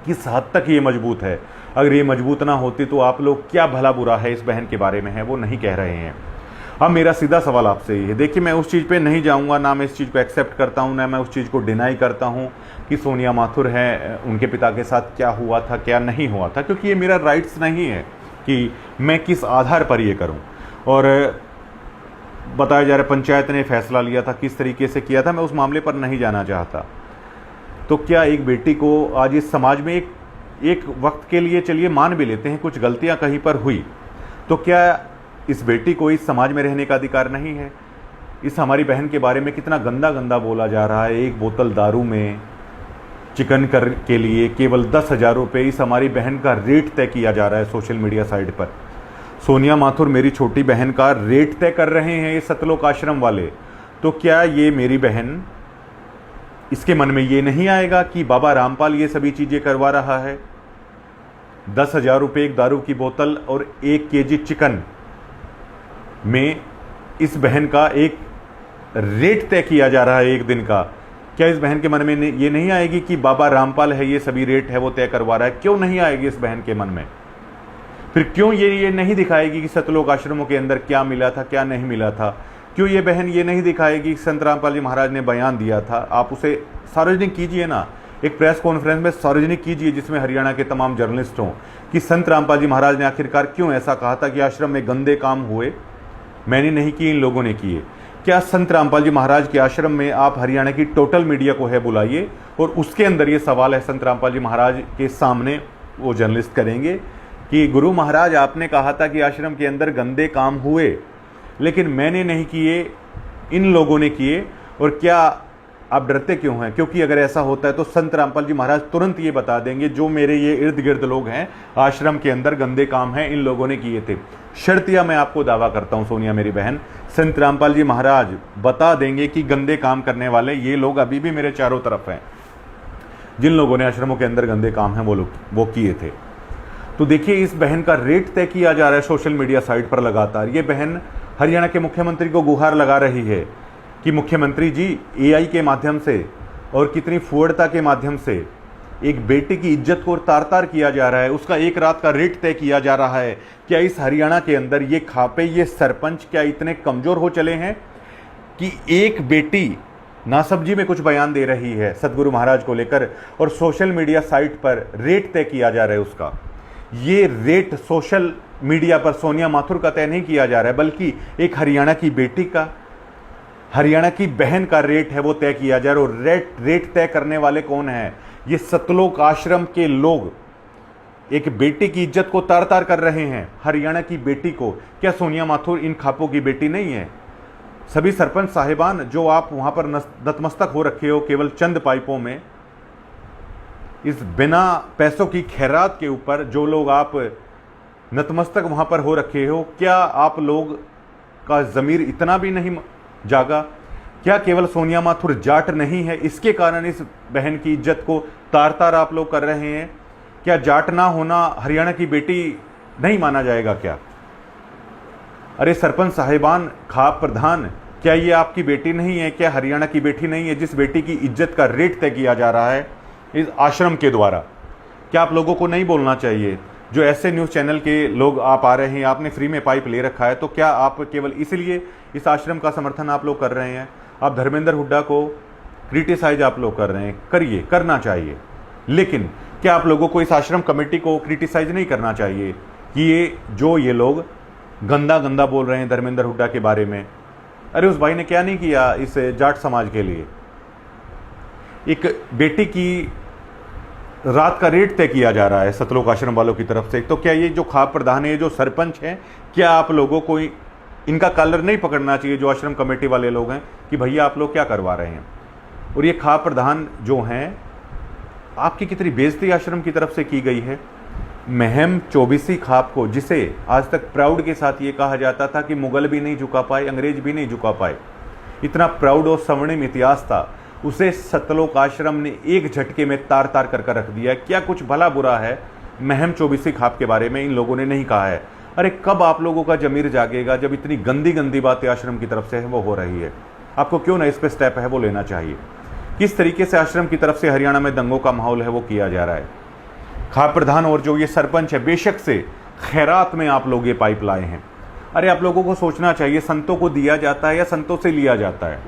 किस हद तक ये मजबूत है, अगर ये मजबूत ना होती तो आप लोग क्या भला बुरा है इस बहन के बारे में है वो नहीं कह रहे हैं। अब मेरा सीधा सवाल आपसे ये है, देखिए मैं उस चीज़ पे नहीं जाऊंगा, ना मैं इस चीज़ को एक्सेप्ट करता हूं, ना मैं उस चीज़ को डिनाई करता हूं कि सोनिया माथुर हैं, उनके पिता के साथ क्या हुआ था क्या नहीं हुआ था, क्योंकि ये मेरा राइट्स नहीं है कि मैं किस आधार पर ये करूँ। और बताया जा रहा है पंचायत ने फैसला लिया था, किस तरीके से किया था, मैं उस मामले पर नहीं जाना चाहता। तो क्या एक बेटी को आज इस समाज में एक वक्त के लिए चलिए मान भी लेते हैं कुछ गलतियां कहीं पर हुई, तो क्या इस बेटी को इस समाज में रहने का अधिकार नहीं है? इस हमारी बहन के बारे में कितना गंदा गंदा बोला जा रहा है। एक बोतल दारू में चिकन कर के लिए केवल 10,000 रुपये इस हमारी बहन का रेट तय किया जा रहा है सोशल मीडिया साइट पर। सोनिया माथुर मेरी छोटी बहन का रेट तय कर रहे हैं ये सतलोक आश्रम वाले, तो क्या ये मेरी बहन, इसके मन में ये नहीं आएगा कि बाबा रामपाल ये सभी चीज़ें करवा रहा है? 10,000 रुपये एक दारू की बोतल और 1 केजी चिकन में इस बहन का एक रेट तय किया जा रहा है एक दिन का। क्या इस बहन के मन में ये नहीं आएगी कि बाबा रामपाल है, ये सभी रेट है वो तय करवा रहा है? क्यों नहीं आएगी इस बहन के मन में? फिर क्यों ये नहीं दिखाएगी कि सतलोक आश्रमों के अंदर क्या मिला था, क्या नहीं मिला था? क्यों ये बहन ये नहीं दिखाएगी कि संत रामपाल जी महाराज ने बयान दिया था? आप उसे सार्वजनिक कीजिए ना, एक प्रेस कॉन्फ्रेंस में सार्वजनिक कीजिए जिसमें हरियाणा के तमाम जर्नलिस्ट हों कि संत रामपाल जी महाराज ने आखिरकार क्यों ऐसा कहा था कि आश्रम में गंदे काम हुए, मैंने नहीं किए, इन लोगों ने किए। क्या संत रामपाल जी महाराज के आश्रम में आप हरियाणा की टोटल मीडिया को है बुलाइए और उसके अंदर ये सवाल है संत रामपाल जी महाराज के सामने, वो जर्नलिस्ट करेंगे कि गुरु महाराज आपने कहा था कि आश्रम के अंदर गंदे काम हुए लेकिन मैंने नहीं किए, इन लोगों ने किए, और क्या आप डरते क्यों हैं? क्योंकि अगर ऐसा होता है तो संत रामपाल जी महाराज तुरंत ये बता देंगे जो मेरे ये इर्द गिर्द लोग हैं आश्रम के अंदर गंदे काम हैं, इन लोगों ने किए थे। शर्तिया मैं आपको दावा करता हूं सोनिया मेरी बहन, संत रामपाल जी महाराज बता देंगे कि गंदे काम करने वाले ये लोग अभी भी मेरे चारों तरफ हैं, जिन लोगों ने आश्रमों के अंदर गंदे काम हैं वो किए थे। तो देखिए इस बहन का रेट तय किया जा रहा है सोशल मीडिया साइट पर लगातार। ये बहन हरियाणा के मुख्यमंत्री को गुहार लगा रही है कि मुख्यमंत्री जी एआई के माध्यम से और कितनी फुअड़ता के माध्यम से एक बेटे की इज्जत को तार तार किया जा रहा है, उसका एक रात का रेट तय किया जा रहा है। क्या इस हरियाणा के अंदर ये खापे, ये सरपंच क्या इतने कमजोर हो चले हैं कि एक बेटी नासब्जी में कुछ बयान दे रही है सतगुरु महाराज को लेकर और सोशल मीडिया साइट पर रेट तय किया जा रहा है उसका? ये रेट सोशल मीडिया पर सोनिया माथुर का तय नहीं किया जा रहा है, बल्कि एक हरियाणा की बेटी का, हरियाणा की बहन का रेट है वो तय किया जा रहा है। और रेट तय करने वाले कौन है? ये सतलोक आश्रम के लोग एक बेटी की इज्जत को तार तार कर रहे हैं, हरियाणा की बेटी को। क्या सोनिया माथुर इन खापों की बेटी नहीं है? सभी सरपंच साहिबान जो आप वहां पर नतमस्तक हो रखे हो केवल चंद पाइपों में, इस बिना पैसों की खैरात के ऊपर जो लोग आप नतमस्तक वहां पर हो रखे हो, क्या आप लोग का ज़मीर इतना भी नहीं जागा? क्या केवल सोनिया माथुर जाट नहीं है इसके कारण इस बहन की इज्जत को तार तार आप लोग कर रहे हैं? क्या जाट ना होना हरियाणा की बेटी नहीं माना जाएगा क्या? अरे सरपंच साहिबान, खाप प्रधान, क्या ये आपकी बेटी नहीं है? क्या हरियाणा की बेटी नहीं है जिस बेटी की इज्जत का रेट तय किया जा रहा है इस आश्रम के द्वारा? क्या आप लोगों को नहीं बोलना चाहिए? जो ऐसे न्यूज़ चैनल के लोग आप आ रहे हैं, आपने फ्री में पाइप ले रखा है, तो क्या आप केवल इसलिए इस आश्रम का समर्थन आप लोग कर रहे हैं? आप धर्मेंद्र हुड्डा को क्रिटिसाइज आप लोग कर रहे हैं, करिए, करना चाहिए, लेकिन क्या आप लोगों को इस आश्रम कमेटी को क्रिटिसाइज नहीं करना चाहिए कि ये लोग गंदा गंदा बोल रहे हैं धर्मेंद्र हुड्डा के बारे में? अरे उस भाई ने क्या नहीं किया इस जाट समाज के लिए? एक बेटी की रात का रेट तय किया जा रहा है सतलोक आश्रम वालों की तरफ से। तो क्या ये जो खाप प्रधान है, जो सरपंच हैं, क्या आप लोगों को इनका कॉलर नहीं पकड़ना चाहिए जो आश्रम कमेटी वाले लोग हैं कि भैया आप लोग क्या करवा रहे हैं? और ये खाप प्रधान जो हैं, आपकी कितनी बेइज्जती आश्रम की तरफ से की गई है। महम चौबीसी खाप को, जिसे आज तक प्राउड के साथ ये कहा जाता था कि मुगल भी नहीं झुका पाए, अंग्रेज भी नहीं झुका पाए, इतना प्राउड और स्वर्णिम इतिहास था, उसे सतलोक आश्रम ने एक झटके में तार तार कर रख दिया। क्या कुछ भला बुरा है महम चौबीसी खाप के बारे में इन लोगों ने नहीं कहा है? अरे कब आप लोगों का जमीर जागेगा जब इतनी गंदी गंदी बातें आश्रम की तरफ से है वो हो रही है? आपको क्यों ना इस पे स्टेप है वो लेना चाहिए। किस तरीके से आश्रम की तरफ से हरियाणा में दंगों का माहौल है वो किया जा रहा है। खाप प्रधान और जो ये सरपंच है, बेशक से खैरात में आप लोग ये पाइप लाए हैं। अरे आप लोगों को सोचना चाहिए, संतों को दिया जाता है या संतों से लिया जाता है?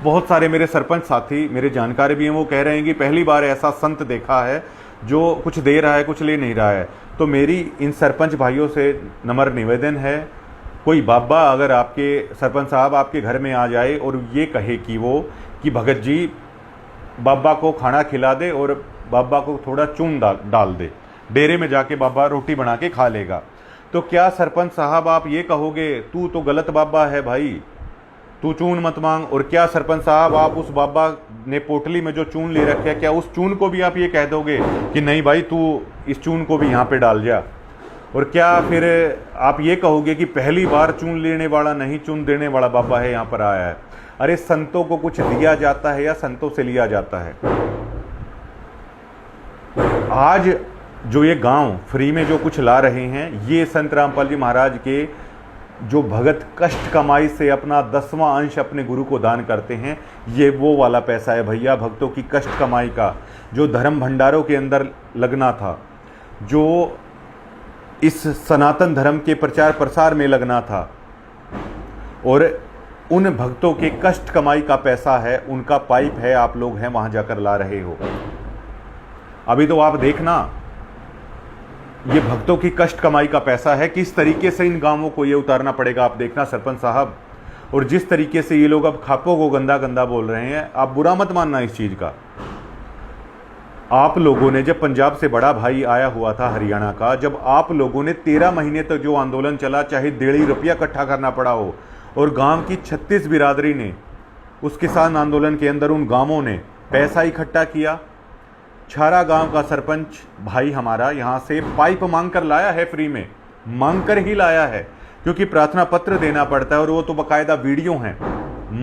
बहुत सारे मेरे सरपंच साथी, मेरे जानकार भी हैं, वो कह रहे हैं कि पहली बार ऐसा संत देखा है जो कुछ दे रहा है, कुछ ले नहीं रहा है। तो मेरी इन सरपंच भाइयों से नम्र निवेदन है, कोई बाबा अगर आपके सरपंच साहब आपके घर में आ जाए और ये कहे कि भगत जी बाबा को खाना खिला दे और बाबा को थोड़ा चून डाल दे, डेरे में जाके बाबा रोटी बना के खा लेगा, तो क्या सरपंच साहब आप ये कहोगे तू तो गलत बाबा है भाई, तू चून मत मांग? और क्या सरपंच साहब आप उस बाबा ने पोटली में जो चून ले रखे है, क्या उस चून को भी आप ये कह दोगे कि नहीं भाई तू इस चून को भी यहाँ पे डाल जा? और क्या फिर आप ये कहोगे कि पहली बार चुन लेने वाला नहीं चुन देने वाला बाबा है यहाँ पर आया है? अरे संतों को कुछ दिया जाता है या संतों से लिया जाता है? आज जो ये गांव फ्री में जो कुछ ला रहे हैं, ये संत रामपाल जी महाराज के जो भगत कष्ट कमाई से अपना 10वां अंश अपने गुरु को दान करते हैं, ये वो वाला पैसा है भैया, भक्तों की कष्ट कमाई का, जो धर्म भंडारों के अंदर लगना था, जो इस सनातन धर्म के प्रचार प्रसार में लगना था, और उन भक्तों के कष्ट कमाई का पैसा है, उनका पाइप है, आप लोग हैं वहां जाकर ला रहे हो। अभी तो आप देखना, ये भक्तों की कष्ट कमाई का पैसा है, किस तरीके से इन गांवों को ये उतारना पड़ेगा आप देखना सरपंच साहब। और जिस तरीके से ये लोग अब खापों को गंदा गंदा बोल रहे हैं, आप बुरा मत मानना इस चीज का। आप लोगों ने जब पंजाब से बड़ा भाई आया हुआ था हरियाणा का, जब आप लोगों ने 13 महीने तक जो आंदोलन चला, चाहे 1.5 रुपया इकट्ठा करना पड़ा हो, और गांव की 36 बिरादरी ने उस किसान आंदोलन के अंदर उन गांवों ने पैसा इकट्ठा किया। छारा गांव का सरपंच भाई हमारा यहाँ से पाइप मांग कर लाया है, फ्री में मांग कर ही लाया है, क्योंकि प्रार्थना पत्र देना पड़ता है और वो तो बाकायदा वीडियो हैं,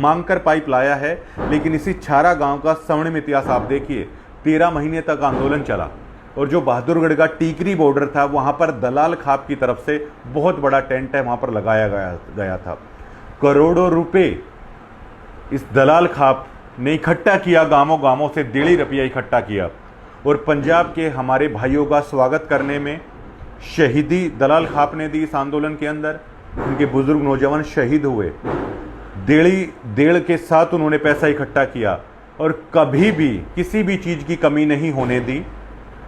मांग कर पाइप लाया है। लेकिन इसी छारा गांव का स्वर्णिम इतिहास आप देखिए, 13 महीने तक आंदोलन चला, और जो बहादुरगढ़ का टीकरी बॉर्डर था, वहां पर दलाल खाप की तरफ से बहुत बड़ा टेंट है, वहां पर लगाया गया था। करोड़ों रुपए इस दलाल खाप ने इकट्ठा किया, गांवों गांवों से 1.5 रुपया इकट्ठा किया, और पंजाब के हमारे भाइयों का स्वागत करने में शहीदी दलाल खाप ने दी। इस आंदोलन के अंदर उनके बुजुर्ग नौजवान शहीद हुए, देड़ के साथ उन्होंने पैसा इकट्ठा किया, और कभी भी किसी भी चीज की कमी नहीं होने दी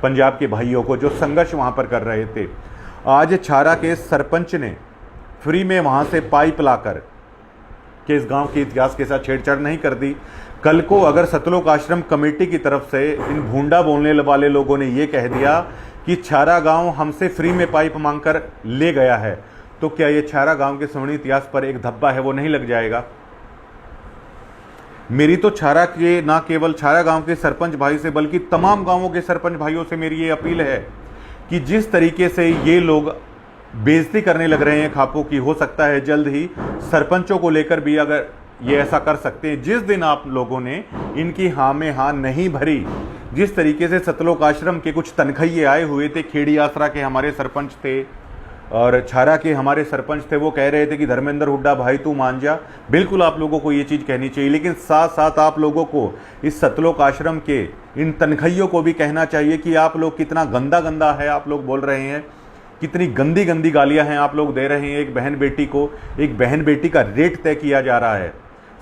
पंजाब के भाइयों को जो संघर्ष वहां पर कर रहे थे। आज छारा के सरपंच ने फ्री में वहां से पाइप लाकर के इस गांव के इतिहास के साथ छेड़छाड़ नहीं कर दी। कल को अगर सतलोक आश्रम कमेटी की तरफ से इन भूंडा बोलने वाले लोगों ने यह कह दिया कि छारा गांव हमसे फ्री में पाइप मांगकर ले गया है, तो क्या ये छारा गांव के स्वर्णिम इतिहास पर एक धब्बा है वो नहीं लग जाएगा? मेरी तो छारा के, ना केवल छारा गांव के सरपंच भाई से, बल्कि तमाम गांवों के सरपंच भाइयों से मेरी ये अपील है कि जिस तरीके से ये लोग बेइज्जती करने लग रहे हैं खापों की, हो सकता है जल्द ही सरपंचों को लेकर भी अगर ये ऐसा कर सकते हैं। जिस दिन आप लोगों ने इनकी हाँ में हाँ नहीं भरी, जिस तरीके से सतलोक आश्रम के कुछ तनखैये आए हुए थे, खेड़ी आसरा के हमारे सरपंच थे और छारा के हमारे सरपंच थे, वो कह रहे थे कि धर्मेंद्र हुड्डा भाई तू मान जा। बिल्कुल आप लोगों को ये चीज़ कहनी चाहिए, लेकिन साथ साथ आप लोगों को इस सतलोक आश्रम के इन तनखैयों को भी कहना चाहिए कि आप लोग कितना गंदा गंदा है आप लोग बोल रहे हैं, कितनी गंदी गंदी गालियां हैं आप लोग दे रहे हैं। एक बहन बेटी को, एक बहन बेटी का रेट तय किया जा रहा है।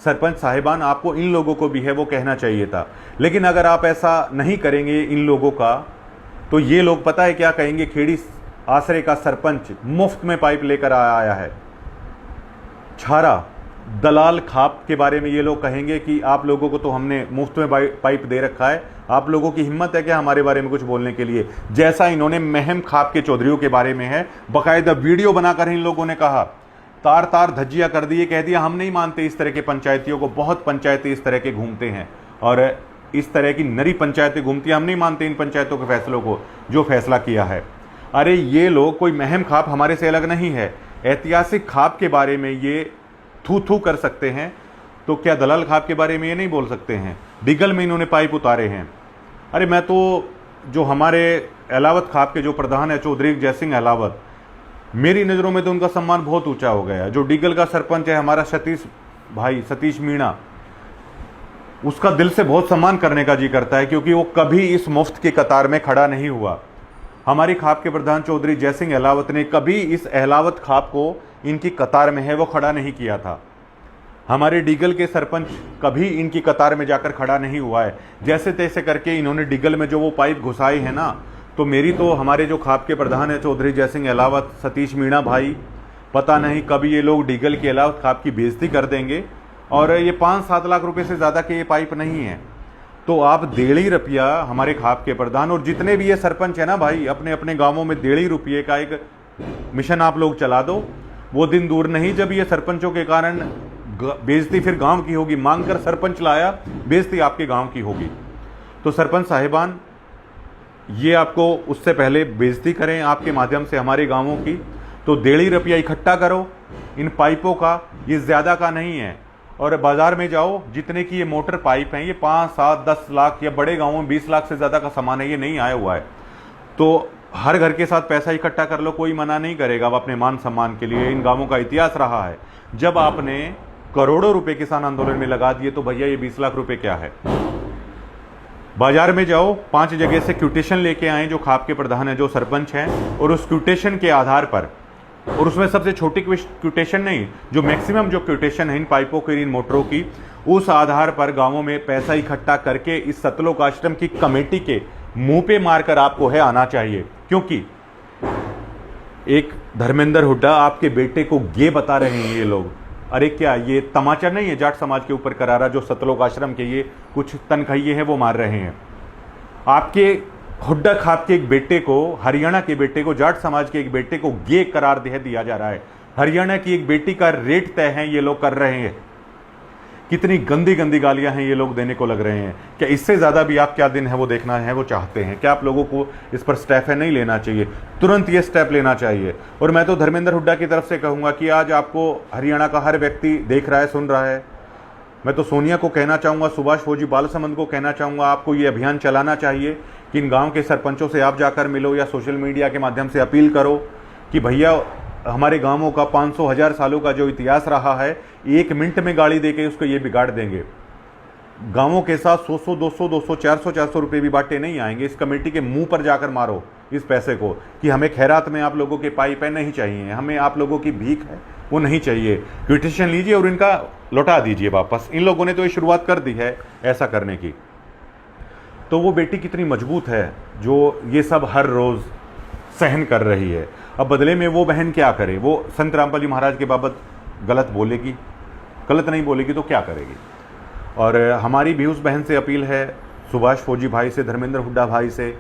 सरपंच साहिबान, आपको इन लोगों को भी है वो कहना चाहिए था, लेकिन अगर आप ऐसा नहीं करेंगे इन लोगों का, तो ये लोग पता है क्या कहेंगे, खेड़ी आसरे का सरपंच मुफ्त में पाइप लेकर आया है। छारा दलाल खाप के बारे में ये लोग कहेंगे कि आप लोगों को तो हमने मुफ्त में पाइप दे रखा है, आप लोगों की हिम्मत है क्या हमारे बारे में कुछ बोलने के लिए? जैसा इन्होंने महम खाप के चौधरियों के बारे में है, बाकायदा वीडियो बनाकर इन लोगों ने कहा, तार तार धज्जिया कर दिए, कह दिया हम नहीं मानते इस तरह के पंचायतियों को। बहुत पंचायतें इस तरह के घूमते हैं और इस तरह की नरी पंचायतें घूमती हैं, हम नहीं मानते इन पंचायतों के फैसलों को जो फैसला किया है। अरे ये लोग, कोई महम खाप हमारे से अलग नहीं है। ऐतिहासिक खाप के बारे में ये थू थू कर सकते हैं, तो क्या दलाल खाप के बारे में ये नहीं बोल सकते हैं? डिगल में इन्होंने पाइप उतारे हैं। अरे मैं तो, जो हमारे अहलावत खाप के जो प्रधान है चौधरी जय सिंह अहलावत, मेरी नज़रों में तो उनका सम्मान बहुत ऊंचा हो गया। जो डिगल का सरपंच है हमारा सतीश मीणा, उसका दिल से बहुत सम्मान करने का जी करता है, क्योंकि वो कभी इस मुफ्त की कतार में खड़ा नहीं हुआ। हमारी खाप के प्रधान चौधरी जय सिंह अहलावत ने कभी इस अहलावत खाप को इनकी कतार में है वो खड़ा नहीं किया था। हमारे डिगल के सरपंच कभी इनकी कतार में जाकर खड़ा नहीं हुआ है। जैसे तैसे करके इन्होंने डिगल में जो वो पाइप घुसाई है ना, तो मेरी तो, हमारे जो खाप के प्रधान है चौधरी जय सिंह अहलावत, सतीश मीणा भाई, पता नहीं कभी ये लोग डिगल के अहलावत खाप की बेइज्जती कर देंगे। और ये 5-7 लाख रुपए से ज़्यादा के ये पाइप नहीं है। तो आप 1.5 रुपया हमारे खाप के प्रधान और जितने भी ये सरपंच है ना भाई, अपने अपने गाँवों में 1.5 रुपये का एक मिशन आप लोग चला दो। वो दिन दूर नहीं जब ये सरपंचों के कारण बेइज्जती फिर गांव की होगी। मांग कर सरपंच लाया, बेइज्जती आपके गांव की होगी। तो सरपंच साहिबान, ये आपको उससे पहले बेइज्जती करें आपके माध्यम से हमारे गांवों की, तो 1.5 रुपया इकट्ठा करो इन पाइपों का, ये ज़्यादा का नहीं है। और बाज़ार में जाओ, जितने की ये मोटर पाइप हैं ये 5, 7, 10 लाख या बड़े गाँवों में 20 लाख से ज़्यादा का सामान है, ये नहीं आया हुआ है। तो हर घर के साथ पैसा इकट्ठा कर लो, कोई मना नहीं करेगा। अब अपने मान सम्मान के लिए, इन गाँवों का इतिहास रहा है, जब आपने करोड़ों रुपए किसान आंदोलन में लगा दिए तो भैया ये 20 लाख रुपए क्या है। बाजार में जाओ, 5 जगह से क्यूटेशन लेके आए जो खाप के प्रधान है, जो सरपंच हैं, और उस क्यूटेशन के आधार पर, और उसमें सबसे छोटी क्यूटेशन नहीं, जो मैक्सिमम जो क्यूटेशन है इन पाइपों की, इन मोटरों की, उस आधार पर गांवों में पैसा इकट्ठा करके इस सतलोक आश्रम की कमेटी के मुंह पे मारकर आपको है आना चाहिए। क्योंकि एक धर्मेंद्र हुड्डा आपके बेटे को गे बता रहे हैं ये लोग। अरे क्या ये तमाचा नहीं है जाट समाज के ऊपर करारा, जो सतलोक आश्रम के ये कुछ तनखइये हैं वो मार रहे हैं। आपके हुड्डा खाप के एक बेटे को, हरियाणा के बेटे को, जाट समाज के एक बेटे को गे करार दे दिया जा रहा है। हरियाणा की एक बेटी का रेट तय है ये लोग कर रहे हैं। कितनी गंदी गंदी गालियां हैं ये लोग देने को लग रहे हैं। क्या इससे ज़्यादा भी आप क्या दिन है वो देखना है, वो चाहते हैं? क्या आप लोगों को इस पर स्टेप है नहीं लेना चाहिए? तुरंत ये स्टेप लेना चाहिए। और मैं तो धर्मेंद्र हुड्डा की तरफ से कहूँगा कि आज आपको हरियाणा का हर व्यक्ति देख रहा है, सुन रहा है। मैं तो सोनिया को कहना चाहूँगा, सुभाष फौजी बालसमंद को कहना चाहूँगा, आपको ये अभियान चलाना चाहिए कि इन गाँव के सरपंचों से आप जाकर मिलो या सोशल मीडिया के माध्यम से अपील करो कि भैया हमारे गांवों का 500,000 सालों का जो इतिहास रहा है, 1 मिनट में गाड़ी देके उसको ये बिगाड़ देंगे। गांवों के साथ 100, 200, 200, 400 रुपए भी बांटे नहीं आएंगे। इस कमेटी के मुंह पर जाकर मारो इस पैसे को कि हमें खैरात में आप लोगों के पाइप नहीं चाहिए, हमें आप लोगों की भीख है वो नहीं चाहिए। क्विटेशन लीजिए और इनका लौटा दीजिए वापस। इन लोगों ने तो ये शुरुआत कर दी है ऐसा करने की। तो वो बेटी कितनी मजबूत है जो ये सब हर रोज़ सहन कर रही है। अब बदले में वो बहन क्या करे? वो संत रामपाल जी महाराज के बाबत गलत बोलेगी? गलत नहीं बोलेगी तो क्या करेगी? और हमारी भी उस बहन से अपील है, सुभाष फौजी भाई से, धर्मेंद्र हुड्डा भाई से,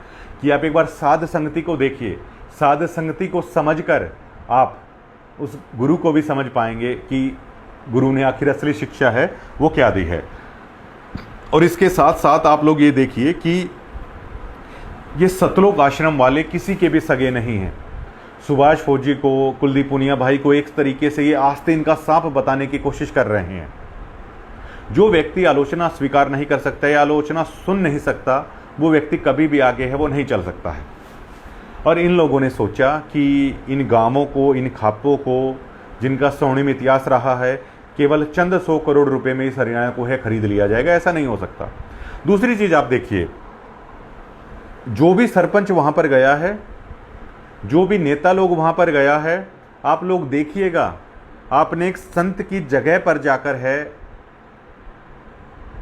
कि आप एक बार साध संगति को देखिए। साध संगति को समझकर आप उस गुरु को भी समझ पाएंगे कि गुरु ने आखिर असली शिक्षा है वो क्या दी है। और इसके साथ साथ आप लोग ये देखिए कि ये सतलोक आश्रम वाले किसी के भी सगे नहीं हैं। सुभाष फौजी को, कुलदीप पुनिया भाई को एक तरीके से ये आस्तीन का सांप बताने की कोशिश कर रहे हैं। जो व्यक्ति आलोचना स्वीकार नहीं कर सकता या आलोचना सुन नहीं सकता, वो व्यक्ति कभी भी आगे है वो नहीं चल सकता है। और इन लोगों ने सोचा कि इन गांवों को, इन खापों को, जिनका स्वर्णिम इतिहास रहा है, केवल चंद 100 करोड़ रुपए में इस हरियाणा को है खरीद लिया जाएगा। ऐसा नहीं हो सकता। दूसरी चीज आप देखिए, जो भी सरपंच वहां पर गया है, जो भी नेता लोग वहां पर गया है, आप लोग देखिएगा, आपने एक संत की जगह पर जाकर है,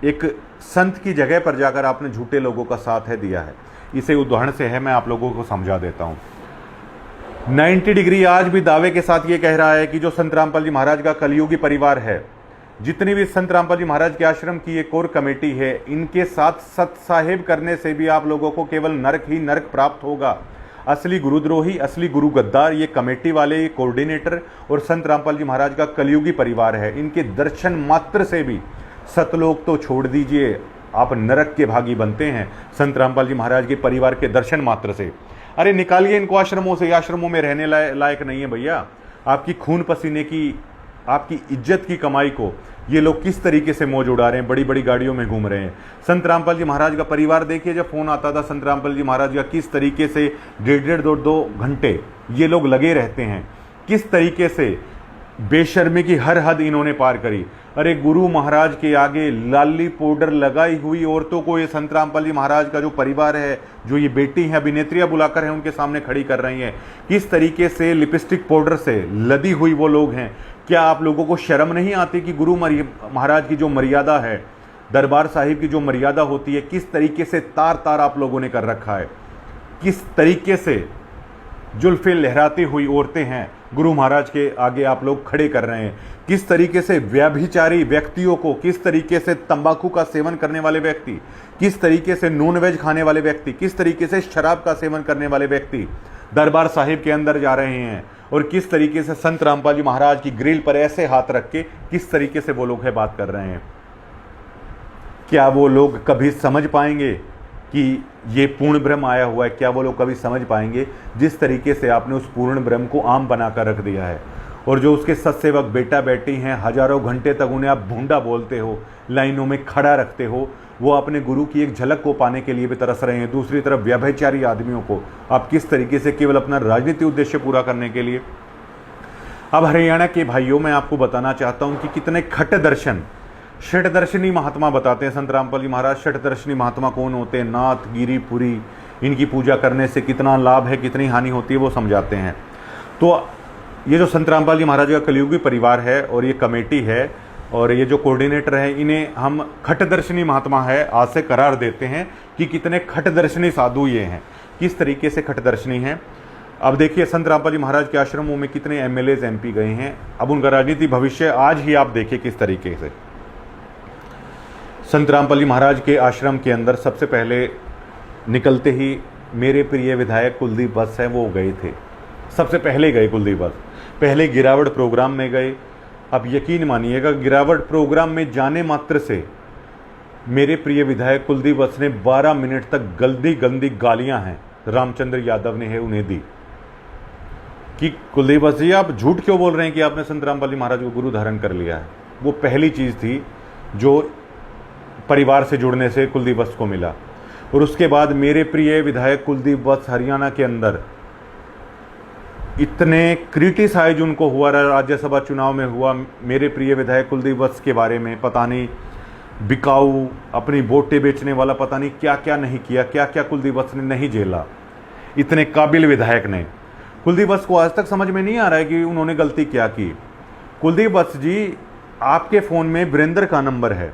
एक संत की जगह पर जाकर आपने झूठे लोगों का साथ है दिया है। इसे उदाहरण से है, मैं आप लोगों को समझा देता हूं। 90 डिग्री आज भी दावे के साथ ये कह रहा है कि जो संत रामपाल जी महाराज का कलयुगी परिवार है, जितनी भी संत रामपाल जी महाराज के आश्रम की ये कोर कमेटी है, इनके साथ सत साहेब करने से भी आप लोगों को केवल नरक ही नरक प्राप्त होगा। असली गुरुद्रोही, असली गुरु गद्दार ये कमेटी वाले, ये कोऑर्डिनेटर और संत रामपाल जी महाराज का कलयुगी परिवार है। इनके दर्शन मात्र से भी सतलोक तो छोड़ दीजिए, आप नरक के भागी बनते हैं संत रामपाल जी महाराज के परिवार के दर्शन मात्र से। अरे निकालिए इनको आश्रमों से, आश्रमों में रहने लायक नहीं है भैया। आपकी खून पसीने की, आपकी इज्जत की कमाई को ये लोग किस तरीके से मौज उड़ा रहे हैं, बड़ी बड़ी गाड़ियों में घूम रहे हैं। संत रामपाल जी महाराज का परिवार देखिए, जब फोन आता था संत रामपाल जी महाराज का, किस तरीके से 1.5, 2 घंटे ये लोग लगे रहते हैं, किस तरीके से बेशर्मी की हर हद इन्होंने पार करी। अरे गुरु महाराज के आगे लाली पाउडर लगाई हुई औरतों को ये संत रामपाल जी महाराज का जो परिवार है, जो ये बेटी है, अभिनेत्रियां बुलाकर है उनके सामने खड़ी कर रही हैं। किस तरीके से लिपस्टिक पाउडर से लदी हुई वो लोग हैं। क्या आप लोगों को शर्म नहीं आती कि गुरु महाराज की जो मर्यादा है, दरबार साहिब की जो मर्यादा होती है, किस तरीके से तार तार आप लोगों ने कर रखा है। किस तरीके से जुल्फे लहराती हुई औरतें हैं गुरु महाराज के आगे आप लोग खड़े कर रहे हैं। किस तरीके से व्यभिचारी व्यक्तियों को, किस तरीके से तंबाकू का सेवन करने वाले व्यक्ति, किस तरीके से नॉन वेज खाने वाले व्यक्ति, किस तरीके से शराब का सेवन करने वाले व्यक्ति दरबार साहिब के अंदर जा रहे हैं, और किस तरीके से संत रामपाल जी महाराज की ग्रिल पर ऐसे हाथ रख के किस तरीके से वो लोग है बात कर रहे हैं। क्या वो लोग कभी समझ पाएंगे कि ये पूर्ण ब्रह्म आया हुआ है, क्या वो लोग कभी समझ पाएंगे? जिस तरीके से आपने उस पूर्ण ब्रह्म को आम बनाकर रख दिया है, और जो उसके सत्सेवक बेटा बेटी हैं, हजारों घंटे तक उन्हें आप भूंडा बोलते हो, लाइनों में खड़ा रखते हो, वो अपने गुरु की एक झलक को पाने के लिए भी तरस रहे हैं। दूसरी तरफ व्यभिचारी आदमियों को आप किस तरीके से केवल अपना राजनीतिक उद्देश्य पूरा करने के लिए। अब हरियाणा के भाइयों, मैं आपको बताना चाहता हूं कि कितने खट दर्शन, षटदर्शनी महात्मा बताते हैं संत रामपाल जी महाराज। षटदर्शनी महात्मा कौन होते हैं? नाथ, गिरी, पुरी, इनकी पूजा करने से कितना लाभ है, कितनी हानि होती है, वो समझाते हैं। तो ये जो संत रामपाल जी महाराज का कलयुगी परिवार है और ये कमेटी है और ये जो कोऑर्डिनेटर है, इन्हें हम खटदर्शनी महात्मा है आज से करार देते हैं कि कितने खटदर्शनी साधु ये हैं, किस तरीके से खटदर्शनी हैं। अब देखिए संत रामपाल जी महाराज के आश्रमों में कितने एमएलए एमपी गए हैं। अब उनका राजनीति भविष्य आज ही आप देखिए किस तरीके से। संत रामपाल जी महाराज के आश्रम के अंदर सबसे पहले निकलते ही मेरे प्रिय विधायक कुलदीप वत्स हैं, वो गए थे, सबसे पहले गए कुलदीप वत्स। पहले गिरावट प्रोग्राम में गए। अब यकीन मानिएगा, गिरावट प्रोग्राम में जाने मात्र से मेरे प्रिय विधायक कुलदीप वत्स ने 12 मिनट तक गंदी गंदी गालियां हैं रामचंद्र यादव ने है उन्हें दी कि कुलदीप वत्स जी आप झूठ क्यों बोल रहे हैं कि आपने संत रामपाल जी महाराज को गुरु धारण कर लिया है। वो पहली चीज़ थी जो परिवार से जुड़ने से कुलदीप वत्स को मिला। और उसके बाद मेरे प्रिय विधायक कुलदीप वत्स हरियाणा के अंदर इतने क्रिटिसाइज उनको हुआ, राज्यसभा चुनाव में हुआ मेरे प्रिय विधायक कुलदीप वत्स के बारे में, पता नहीं बिकाऊ, अपनी वोटें बेचने वाला, पता नहीं क्या क्या नहीं किया, क्या क्या कुलदीप वत्स ने नहीं झेला। इतने काबिल विधायक ने, कुलदीप वत्स को आज तक समझ में नहीं आ रहा है कि उन्होंने गलती क्या की। कुलदीप वत्स जी, आपके फ़ोन में वीरेंद्र का नंबर है,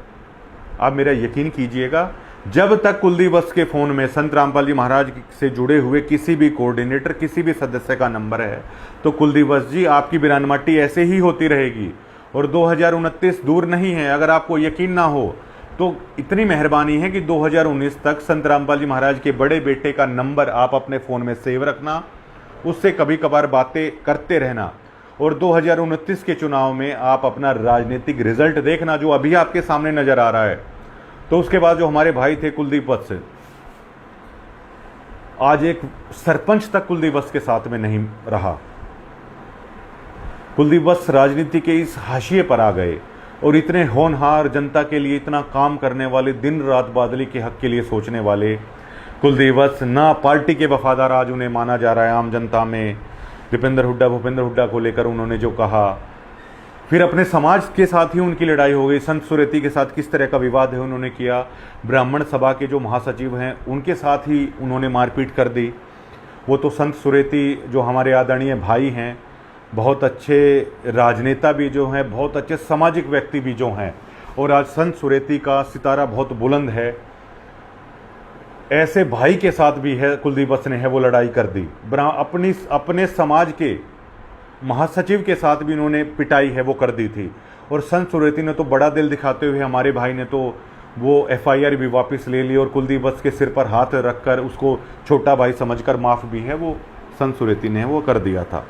आप मेरा यकीन कीजिएगा, जब तक कुलदीप वत्स के फ़ोन में संत रामपाल जी महाराज से जुड़े हुए किसी भी कोऑर्डिनेटर, किसी भी सदस्य का नंबर है, तो कुलदीप वत्स जी आपकी बिरानमाटी ऐसे ही होती रहेगी। और 2029 दूर नहीं है। अगर आपको यकीन ना हो तो इतनी मेहरबानी है कि 2019 तक संत रामपाल जी महाराज के बड़े बेटे का नंबर आप अपने फ़ोन में सेव रखना, उससे कभी कभार बातें करते रहना, और 2029 के चुनाव में आप अपना राजनीतिक रिजल्ट देखना जो अभी आपके सामने नजर आ रहा है। तो उसके बाद जो हमारे भाई थे कुलदीप वत्स, आज एक सरपंच तक कुलदीप वत्स के साथ में नहीं रहा। कुलदीप वत्स राजनीति के इस हाशिए पर आ गए और इतने होनहार, जनता के लिए इतना काम करने वाले, दिन रात बादली के हक के लिए सोचने वाले कुलदीप वत्स, ना पार्टी के वफादार आज उन्हें माना जा रहा है आम जनता में। भूपेंद्र हुड्डा को लेकर उन्होंने जो कहा, फिर अपने समाज के साथ ही उनकी लड़ाई हो गई। संत सुरेती के साथ किस तरह का विवाद है उन्होंने किया, ब्राह्मण सभा के जो महासचिव हैं उनके साथ ही उन्होंने मारपीट कर दी। वो तो संत सुरेती जो हमारे आदरणीय भाई हैं, बहुत अच्छे राजनेता भी जो हैं, बहुत अच्छे सामाजिक व्यक्ति भी जो हैं, और आज संत सुरेती का सितारा बहुत बुलंद है। ऐसे भाई के साथ भी है कुलदीप वत्स ने है वो लड़ाई कर दी। अपने समाज के महासचिव के साथ भी इन्होंने पिटाई है वो कर दी थी। और संत सुरेती ने तो बड़ा दिल दिखाते हुए, हमारे भाई ने तो वो एफआईआर भी वापस ले ली और कुलदीप वत्स के सिर पर हाथ रखकर उसको छोटा भाई समझकर माफ़ भी है वो संत सुरेती ने वो कर दिया था।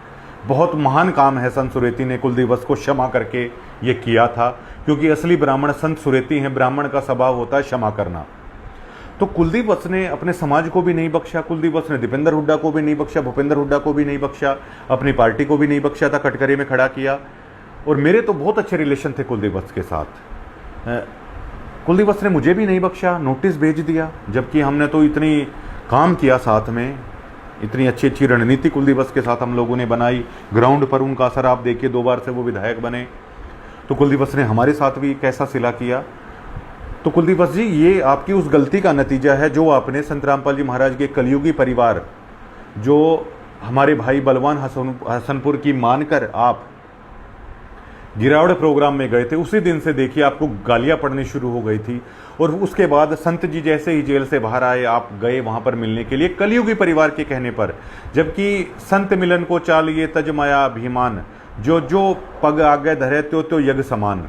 बहुत महान काम है संत सुरेती ने कुलदीप वत्स को क्षमा करके ये किया था, क्योंकि असली ब्राह्मण संत सुरेती हैं। ब्राह्मण का स्वभाव होता है क्षमा करना। तो कुलदीप वत्स ने अपने समाज को भी नहीं बख्शा, कुलदीप वत्स ने दीपेंद्र हुड्डा को भी नहीं बख्शा, भूपेंद्र हुड्डा को भी नहीं बख्शा, अपनी पार्टी को भी नहीं बख्शा था, कटघरे में खड़ा किया। और मेरे तो बहुत अच्छे रिलेशन थे कुलदीप वत्स के साथ। कुलदीप वत्स ने मुझे भी नहीं बख्शा, नोटिस भेज दिया, जबकि हमने तो इतनी काम किया साथ में, इतनी अच्छी अच्छी रणनीति कुलदीप वत्स के साथ हम लोगों ने बनाई। ग्राउंड पर उनका असर आप देखिए, 2 बार से वो विधायक बने। तो कुलदीप वत्स ने हमारे साथ भी कैसा सिला किया। तो कुलदीप वत्स जी, ये आपकी उस गलती का नतीजा है जो आपने संत रामपाल जी महाराज के कलयुगी परिवार, जो हमारे भाई बलवान हसनपुर की मानकर आप गिरावट प्रोग्राम में गए थे, उसी दिन से देखिए आपको गालियां पड़नी शुरू हो गई थी। और उसके बाद संत जी जैसे ही जेल से बाहर आए, आप गए वहां पर मिलने के लिए कलयुगी परिवार के कहने पर, जबकि संत मिलन को चालिए तज माया अभिमान, जो जो पग आगे धरे त्यो यज्ञ समान।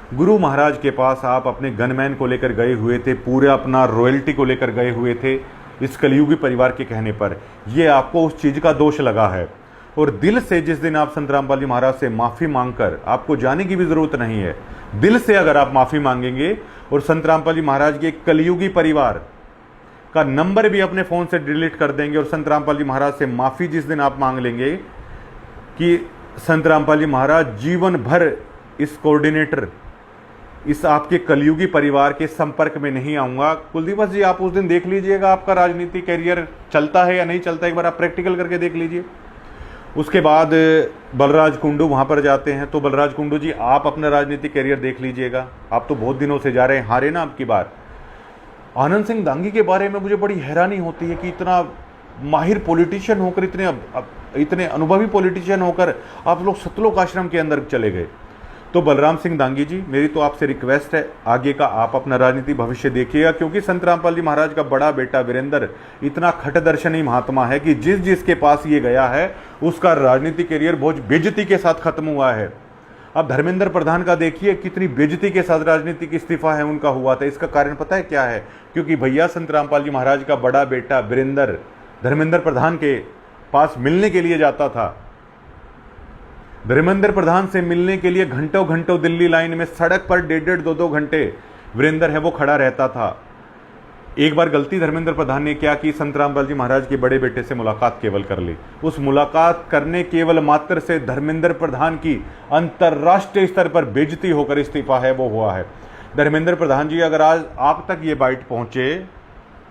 गुरु महाराज के पास आप अपने गनमैन को लेकर गए हुए थे, पूरे अपना रॉयल्टी को लेकर गए हुए थे इस कलयुगी परिवार के कहने पर। ये आपको उस चीज़ का दोष लगा है। और दिल से जिस दिन आप संत रामपाल जी महाराज से माफ़ी मांगकर, आपको जाने की भी ज़रूरत नहीं है, दिल से अगर आप माफ़ी मांगेंगे और संत रामपाल जी महाराज के कलयुगी परिवार का नंबर भी अपने फ़ोन से डिलीट कर देंगे और संत रामपाल जी महाराज से माफ़ी जिस दिन आप मांग लेंगे कि संत रामपाल जी महाराज जीवन भर इस कोऑर्डिनेटर, इस आपके कलयुगी परिवार के संपर्क में नहीं आऊँगा। कुलदीप जी, आप उस दिन देख लीजिएगा आपका राजनीतिक कैरियर चलता है या नहीं चलता, एक बार आप प्रैक्टिकल करके देख लीजिए। उसके बाद बलराज कुंडू वहाँ पर जाते हैं, तो बलराज कुंडू जी आप अपना राजनीतिक कैरियर देख लीजिएगा, आप तो बहुत दिनों से जा रहे हैं, हारे ना आपकी बार। आनंद सिंह दांगी के बारे में मुझे बड़ी हैरानी होती है कि इतना माहिर पॉलिटिशियन होकर, इतने अनुभवी पॉलिटिशियन होकर आप लोग सतलोक आश्रम के अंदर चले गए। तो बलराम सिंह दांगी जी, मेरी तो आपसे रिक्वेस्ट है, आगे का आप अपना राजनीतिक भविष्य देखिएगा, क्योंकि संत रामपाल जी महाराज का बड़ा बेटा वीरेंद्र इतना खटदर्शनी महात्मा है कि जिसके पास ये गया है उसका राजनीतिक करियर बहुत बेइज्जती के साथ खत्म हुआ है। अब धर्मेंद्र प्रधान का देखिए, कितनी बेइज्जती के साथ राजनीतिक इस्तीफा है उनका हुआ था। इसका कारण पता है क्या है? क्योंकि भैया संत रामपाल जी महाराज का बड़ा बेटा वीरेंद्र धर्मेंद्र प्रधान के पास मिलने के लिए जाता था। धर्मेंद्र प्रधान से मिलने के लिए घंटों घंटों दिल्ली लाइन में, सड़क पर 1.5 2 घंटे वीरेंद्र है वो खड़ा रहता था। एक बार गलती धर्मेंद्र प्रधान ने क्या की, संत रामपाल जी महाराज के बड़े बेटे से मुलाकात केवल कर ली। उस मुलाकात करने केवल मात्र से धर्मेंद्र प्रधान की अंतर्राष्ट्रीय स्तर पर बेइज्जती होकर इस्तीफा है वो हुआ है। धर्मेंद्र प्रधान जी, अगर आज आप तक ये बाइट पहुंचे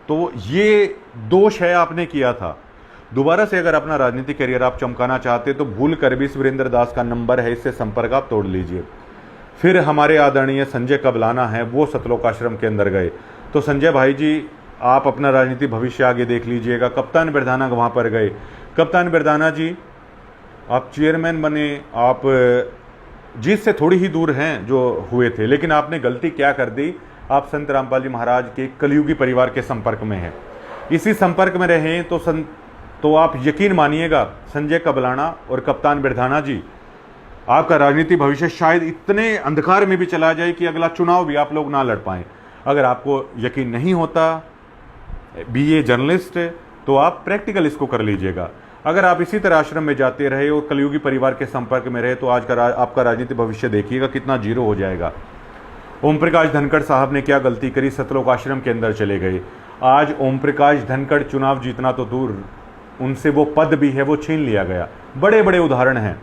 तो ये दोष है आपने किया था। दोबारा से अगर अपना राजनीतिक करियर आप चमकाना चाहते तो भूल कर भी इस वीरेंद्र दास का नंबर है, इससे संपर्क आप तोड़ लीजिए। फिर हमारे आदरणीय संजय कबलाना है, वो सतलोक आश्रम के अंदर गए। तो संजय भाई जी, आप अपना राजनीतिक भविष्य आगे देख लीजिएगा। कप्तान बिरधाना वहाँ पर गए। कप्तान बिरधाना जी, आप चेयरमैन बने, आप जीत से थोड़ी ही दूर हैं जो हुए थे, लेकिन आपने गलती क्या कर दी, आप संत रामपाल जी महाराज के कलयुगी परिवार के संपर्क में हैं। इसी संपर्क में रहें तो आप यकीन मानिएगा, संजय कबलाना और कप्तान बिरधाना जी, आपका राजनीतिक भविष्य शायद इतने अंधकार में भी चला जाए कि अगला चुनाव भी आप लोग ना लड़ पाएं। अगर आपको यकीन नहीं होता, बीए जर्नलिस्ट, तो आप प्रैक्टिकल इसको कर लीजिएगा। अगर आप इसी तरह आश्रम में जाते रहे और कलयुगी परिवार के संपर्क में रहे तो आज का आपका राजनीतिक भविष्य देखिएगा कितना जीरो हो जाएगा। ओम प्रकाश धनखड़ साहब ने क्या गलती करी, सतलोक आश्रम के अंदर चले गए। आज ओम प्रकाश धनखड़ चुनाव जीतना तो दूर, उनसे वो पद भी है वो छीन लिया गया। बड़े बड़े उदाहरण हैं।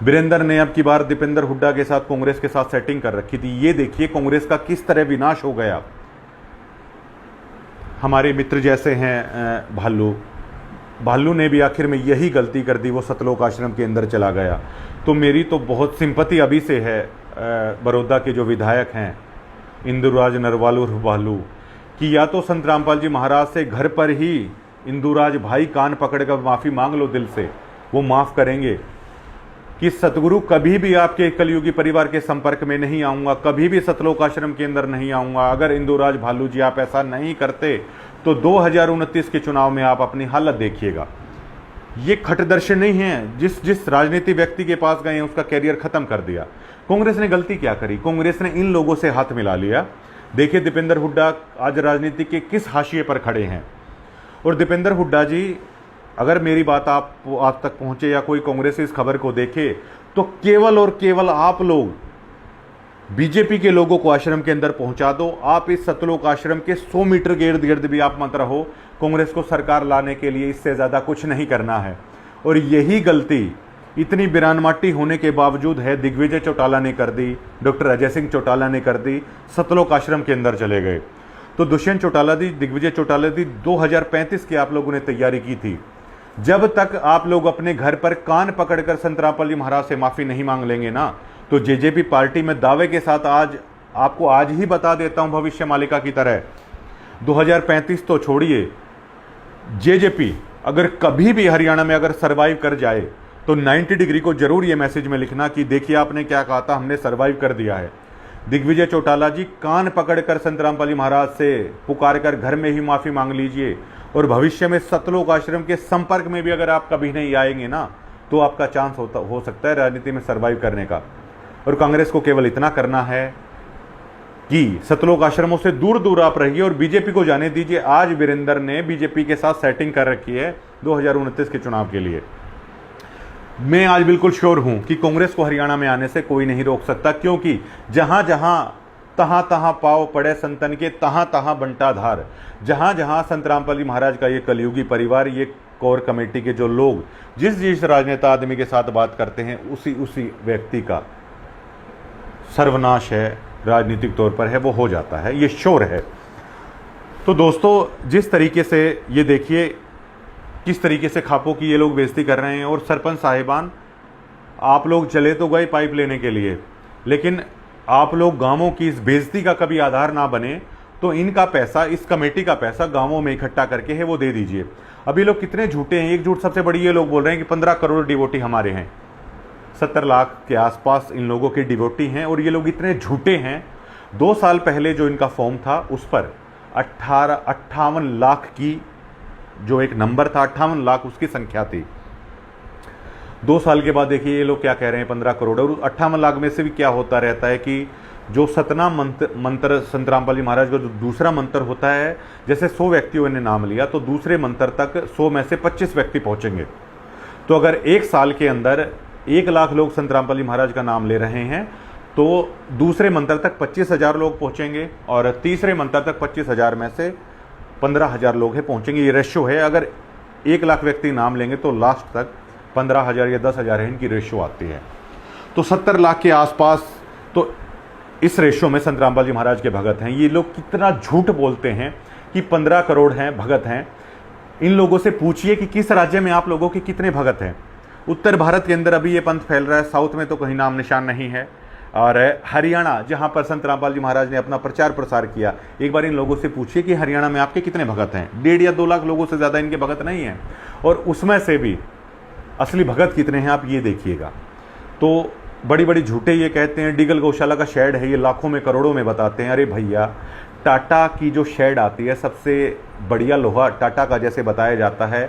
वीरेंद्र ने अब की बार दीपेंद्र हुड्डा के साथ कांग्रेस के साथ सेटिंग कर रखी थी। ये देखिए कांग्रेस का किस तरह विनाश हो गया। हमारे मित्र जैसे हैं भालू ने भी आखिर में यही गलती कर दी, वो सतलोक आश्रम के अंदर चला गया। तो मेरी तो बहुत सिंपति अभी से है बड़ौदा के जो विधायक हैं इंदुराज नरवाल उर्फ भालू, कि या तो संत रामपाल जी महाराज से घर पर ही इंदुराज भाई कान पकड़कर माफ़ी मांग लो दिल से, वो माफ़ करेंगे कि सतगुरु कभी भी आपके कलयुगी परिवार के संपर्क में नहीं आऊँगा, कभी भी सतलोक आश्रम के अंदर नहीं आऊँगा। अगर इंदुराज भालू जी आप ऐसा नहीं करते तो 2029 के चुनाव में आप अपनी हालत देखिएगा। ये खटदर्शी नहीं है, जिस राजनीति व्यक्ति के पास गए उसका कैरियर खत्म कर दिया। कांग्रेस ने गलती क्या करी, कांग्रेस ने इन लोगों से हाथ मिला लिया। देखिए दीपेंद्र हुड्डा आज राजनीति के किस हाशिए पर खड़े हैं। और दीपेंद्र हुड्डा जी, अगर मेरी बात आप तक पहुंचे या कोई कांग्रेस इस खबर को देखे तो केवल और केवल आप लोग बीजेपी के लोगों को आश्रम के अंदर पहुंचा दो। आप इस सतलोक आश्रम के 100 मीटर के इर्द गिर्द भी आप मत रहो। कांग्रेस को सरकार लाने के लिए इससे ज़्यादा कुछ नहीं करना है। और यही गलती इतनी बिरानमाटी होने के बावजूद है दिग्विजय चौटाला ने कर दी, डॉक्टर अजय सिंह चौटाला ने कर दी, सतलोक आश्रम के अंदर चले गए। तो दुष्यंत चौटाला दी, दिग्विजय चौटाला दी 2035 की आप लोगों ने तैयारी की थी। जब तक आप लोग अपने घर पर कान पकड़कर संत रामपाल जी महाराज से माफ़ी नहीं मांग लेंगे ना, तो जेजेपी पार्टी में दावे के साथ आपको आज ही बता देता हूं भविष्य मालिका की तरह, 2035 तो छोड़िए, जेजेपी अगर कभी भी हरियाणा में अगर सरवाइव कर जाए तो 90 डिग्री को जरूर ये मैसेज में लिखना कि देखिए आपने क्या कहा था, हमने सरवाइव कर दिया है। दिग्विजय चौटाला जी, कान पकड़कर संत रामपाल जी महाराज से पुकार कर घर में ही माफ़ी मांग लीजिए। और भविष्य में सतलोक आश्रम के संपर्क में भी अगर आप कभी नहीं आएंगे ना, तो आपका चांस हो सकता है राजनीति में सरवाइव करने का। और कांग्रेस को केवल इतना करना है कि सतलोक आश्रमों से दूर दूर आप रहिए और बीजेपी को जाने दीजिए। आज वीरेंद्र ने बीजेपी के साथ सेटिंग कर रखी है 2029 के चुनाव के लिए। मैं आज बिल्कुल श्योर हूं कि कांग्रेस को हरियाणा में आने से कोई नहीं रोक सकता, क्योंकि जहां जहां तहाँ तहाँ पाव पड़े संतन के, तहाँ तहाँ बंटा धार। जहाँ जहाँ संत रामपाल जी महाराज का ये कलयुगी परिवार, ये कोर कमेटी के जो लोग जिस जिस राजनेता आदमी के साथ बात करते हैं, उसी उसी व्यक्ति का सर्वनाश है, राजनीतिक तौर पर है, वो हो जाता है। ये श्योर है। तो दोस्तों, जिस तरीके से ये देखिए किस तरीके से खापों की ये लोग बेइज्जती कर रहे हैं। और सरपंच साहिबान, आप लोग चले तो गए पाइप लेने के लिए, लेकिन आप लोग गांवों की इस बेइज्जती का कभी आधार ना बने, तो इनका पैसा, इस कमेटी का पैसा गांवों में इकट्ठा करके है वो दे दीजिए। अभी लोग कितने झूठे हैं। एक झूठ सबसे बड़ी, ये लोग बोल रहे हैं कि 15 करोड़ डिवोटी हमारे हैं। 70 लाख के आसपास इन लोगों के डिवोटी हैं। और ये लोग इतने झूठे हैं, 2 साल पहले जो इनका फॉर्म था उस पर 58 लाख की जो एक नंबर था, 58 लाख उसकी संख्या थी। 2 साल के बाद देखिए ये लोग क्या कह रहे हैं, 15 करोड़। और 58 लाख में से भी क्या होता रहता है कि जो सतना मंत्र संत रामपाल जी महाराज का जो दूसरा मंत्र होता है, जैसे 100 व्यक्तियों ने नाम लिया तो दूसरे मंत्र तक 100 में से 25 व्यक्ति पहुंचेंगे। तो अगर 1 साल के अंदर 1 लाख लोग संत रामपाल जी महाराज का नाम ले रहे हैं, तो दूसरे मंत्र तक 25,000 लोग पहुंचेंगे और तीसरे मंत्र तक 25,000 में से 15,000 लोग हैं पहुंचेंगे। ये रेशियो है। अगर 1 लाख व्यक्ति नाम लेंगे तो लास्ट तक 15,000 या 10,000 है, इनकी रेशियो आती है। तो 70 लाख के आसपास, तो इस रेशियो में संत रामपाल जी महाराज के भगत हैं। ये लोग कितना झूठ बोलते हैं कि 15 करोड़ हैं, भगत हैं। इन लोगों से पूछिए कि किस राज्य में आप लोगों के कितने भगत हैं। उत्तर भारत के अंदर अभी ये पंथ फैल रहा है, साउथ में तो कहीं नाम निशान नहीं है। और हरियाणा, जहां पर संत रामपाल जी महाराज ने अपना प्रचार प्रसार किया, एक बार इन लोगों से पूछिए कि हरियाणा में आपके कितने भगत हैं। 1.5 या 2 लाख लोगों से ज़्यादा इनके भगत नहीं हैं। और उसमें से भी असली भगत कितने हैं आप ये देखिएगा। तो बड़ी बड़ी झूठे ये कहते हैं डीगल गौशाला का शेड है, ये लाखों में करोड़ों में बताते हैं। अरे भैया, टाटा की जो शेड आती है, सबसे बढ़िया लोहा टाटा का जैसे बताया जाता है,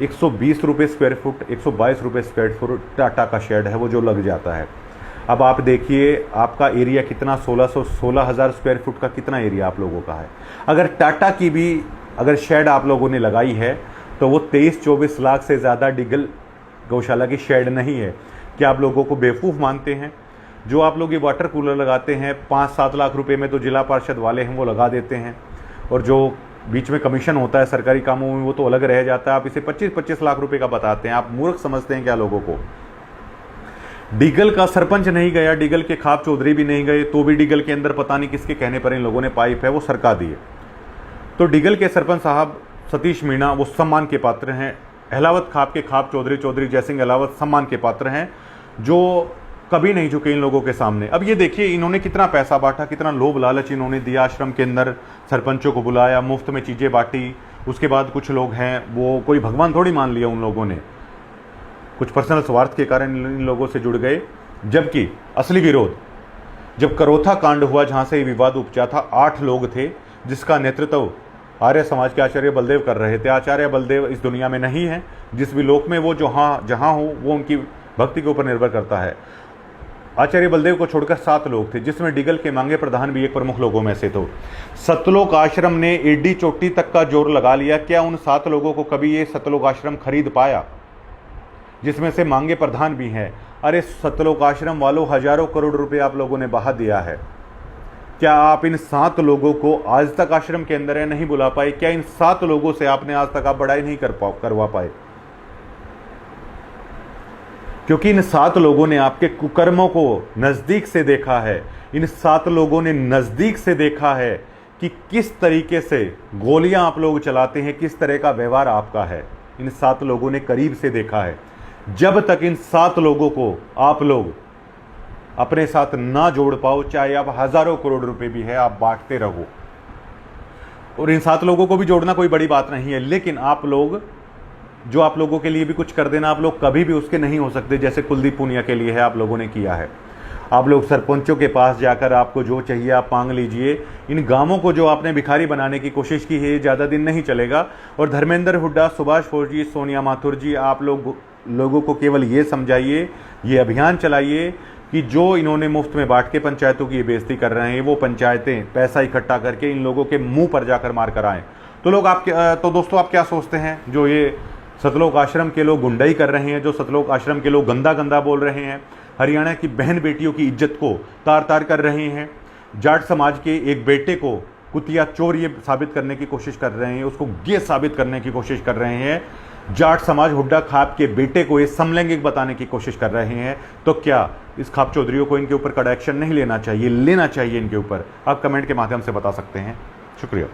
120 रुपये स्क्वायर फुट, 122 रुपये स्क्वायर फुट टाटा का शेड है वो जो लग जाता है। अब आप देखिए आपका एरिया कितना, 16,000 स्क्वायर फुट का कितना एरिया आप लोगों का है। अगर टाटा की भी अगर शेड आप लोगों ने लगाई है तो वो 23-24 लाख से ज़्यादा डीगल गौशाला की शेड नहीं है। क्या आप लोगों को बेवकूफ़ मानते हैं? जो आप लोग ये वाटर कूलर लगाते हैं 5-7 लाख रुपए में, तो जिला पार्षद वाले हैं वो लगा देते हैं, और जो बीच में कमीशन होता है सरकारी कामों में वो तो अलग रह जाता है। आप इसे 25-25 लाख रुपए का बताते हैं। आप मूर्ख समझते हैं क्या लोगों को? डीगल का सरपंच नहीं गया, डीगल के खाप चौधरी भी नहीं गए, तो भी डीगल के अंदर पता नहीं किसके कहने पर इन लोगों ने पाइप है वो सरका दिए। तो डीगल के सरपंच साहब सतीश मीणा वो सम्मान के पात्र हैं। अहलावत खाप के खाप चौधरी जयसिंह अहलावत सम्मान के पात्र हैं, जो कभी नहीं झुके इन लोगों के सामने। अब ये देखिए इन्होंने कितना पैसा बांटा, कितना लोभ लालच इन्होंने दिया। आश्रम के अंदर सरपंचों को बुलाया, मुफ्त में चीज़ें बांटी। उसके बाद कुछ लोग हैं वो कोई भगवान थोड़ी मान लिया उन लोगों ने, कुछ पर्सनल स्वार्थ के कारण इन लोगों से जुड़ गए। जबकि असली विरोध जब करोथा कांड हुआ, जहाँ से ये विवाद उपजा था, 8 लोग थे जिसका नेतृत्व आर्य समाज के आचार्य बलदेव कर रहे थे। आचार्य बलदेव इस दुनिया में नहीं है, जिस भी लोक में वो जहाँ हो वो उनकी भक्ति के ऊपर निर्भर करता है। आचार्य बलदेव को छोड़कर 7 लोग थे, जिसमें डीगल के मांगे प्रधान भी एक प्रमुख लोगों में से। तो सतलोक आश्रम ने एडी चोटी तक का जोर लगा लिया। क्या उन 7 लोगों को कभी ये सतलोक आश्रम खरीद पाया, जिसमें से मांगे प्रधान भी हैं? अरे सतलोक आश्रम वालों, हजारों करोड़ रुपए आप लोगों ने बहा दिया है। क्या आप इन 7 लोगों को आज तक आश्रम के अंदर नहीं बुला पाए? क्या इन 7 लोगों से आपने आज तक आप बड़ाई नहीं करवा पाए? क्योंकि इन 7 लोगों ने आपके कुकर्मों को नजदीक से देखा है। इन 7 लोगों ने नजदीक से देखा है कि किस तरीके से गोलियां आप लोग चलाते हैं, किस तरह का व्यवहार आपका है। इन 7 लोगों ने करीब से देखा है। जब तक इन 7 लोगों को आप लोग अपने साथ ना जोड़ पाओ, चाहे आप हजारों करोड़ रुपए भी है, आप बांटते रहो। और इन 7 लोगों को भी जोड़ना कोई बड़ी बात नहीं है, लेकिन आप लोग जो आप लोगों के लिए भी कुछ कर देना, आप लोग कभी भी उसके नहीं हो सकते। जैसे कुलदीप पूनिया के लिए है, आप लोगों ने किया है। आप लोग सरपंचों के पास जाकर आपको जो चाहिए आप मांग लीजिए। इन गांवों को जो आपने भिखारी बनाने की कोशिश की है, ये ज़्यादा दिन नहीं चलेगा। और धर्मेंद्र हुड्डा, सुभाष फौजी, सोनिया माथुर जी, आप लोगों को केवल ये समझाइए, ये अभियान चलाइए कि जो इन्होंने मुफ्त में बांट के पंचायतों की ये बेइज्जती कर रहे हैं, वो पंचायतें पैसा इकट्ठा करके इन लोगों के मुंह पर जाकर मार कर आएँ। तो दोस्तों आप क्या सोचते हैं? जो ये सतलोक आश्रम के लोग गुंडाई कर रहे हैं, जो सतलोक आश्रम के लोग गंदा बोल रहे हैं, हरियाणा की बहन बेटियों की इज्जत को तार तार कर रहे हैं, जाट समाज के एक बेटे को कुतिया चोर ये साबित करने की कोशिश कर रहे हैं, उसको ये साबित करने की कोशिश कर रहे हैं, जाट समाज हुड्डा खाप के बेटे को ये समलैंगिक बताने की कोशिश कर रहे हैं, तो क्या इस खाप चौधरियों को इनके ऊपर कड़ा एक्शन नहीं लेना चाहिए? लेना चाहिए इनके ऊपर। आप कमेंट के माध्यम से बता सकते हैं। शुक्रिया।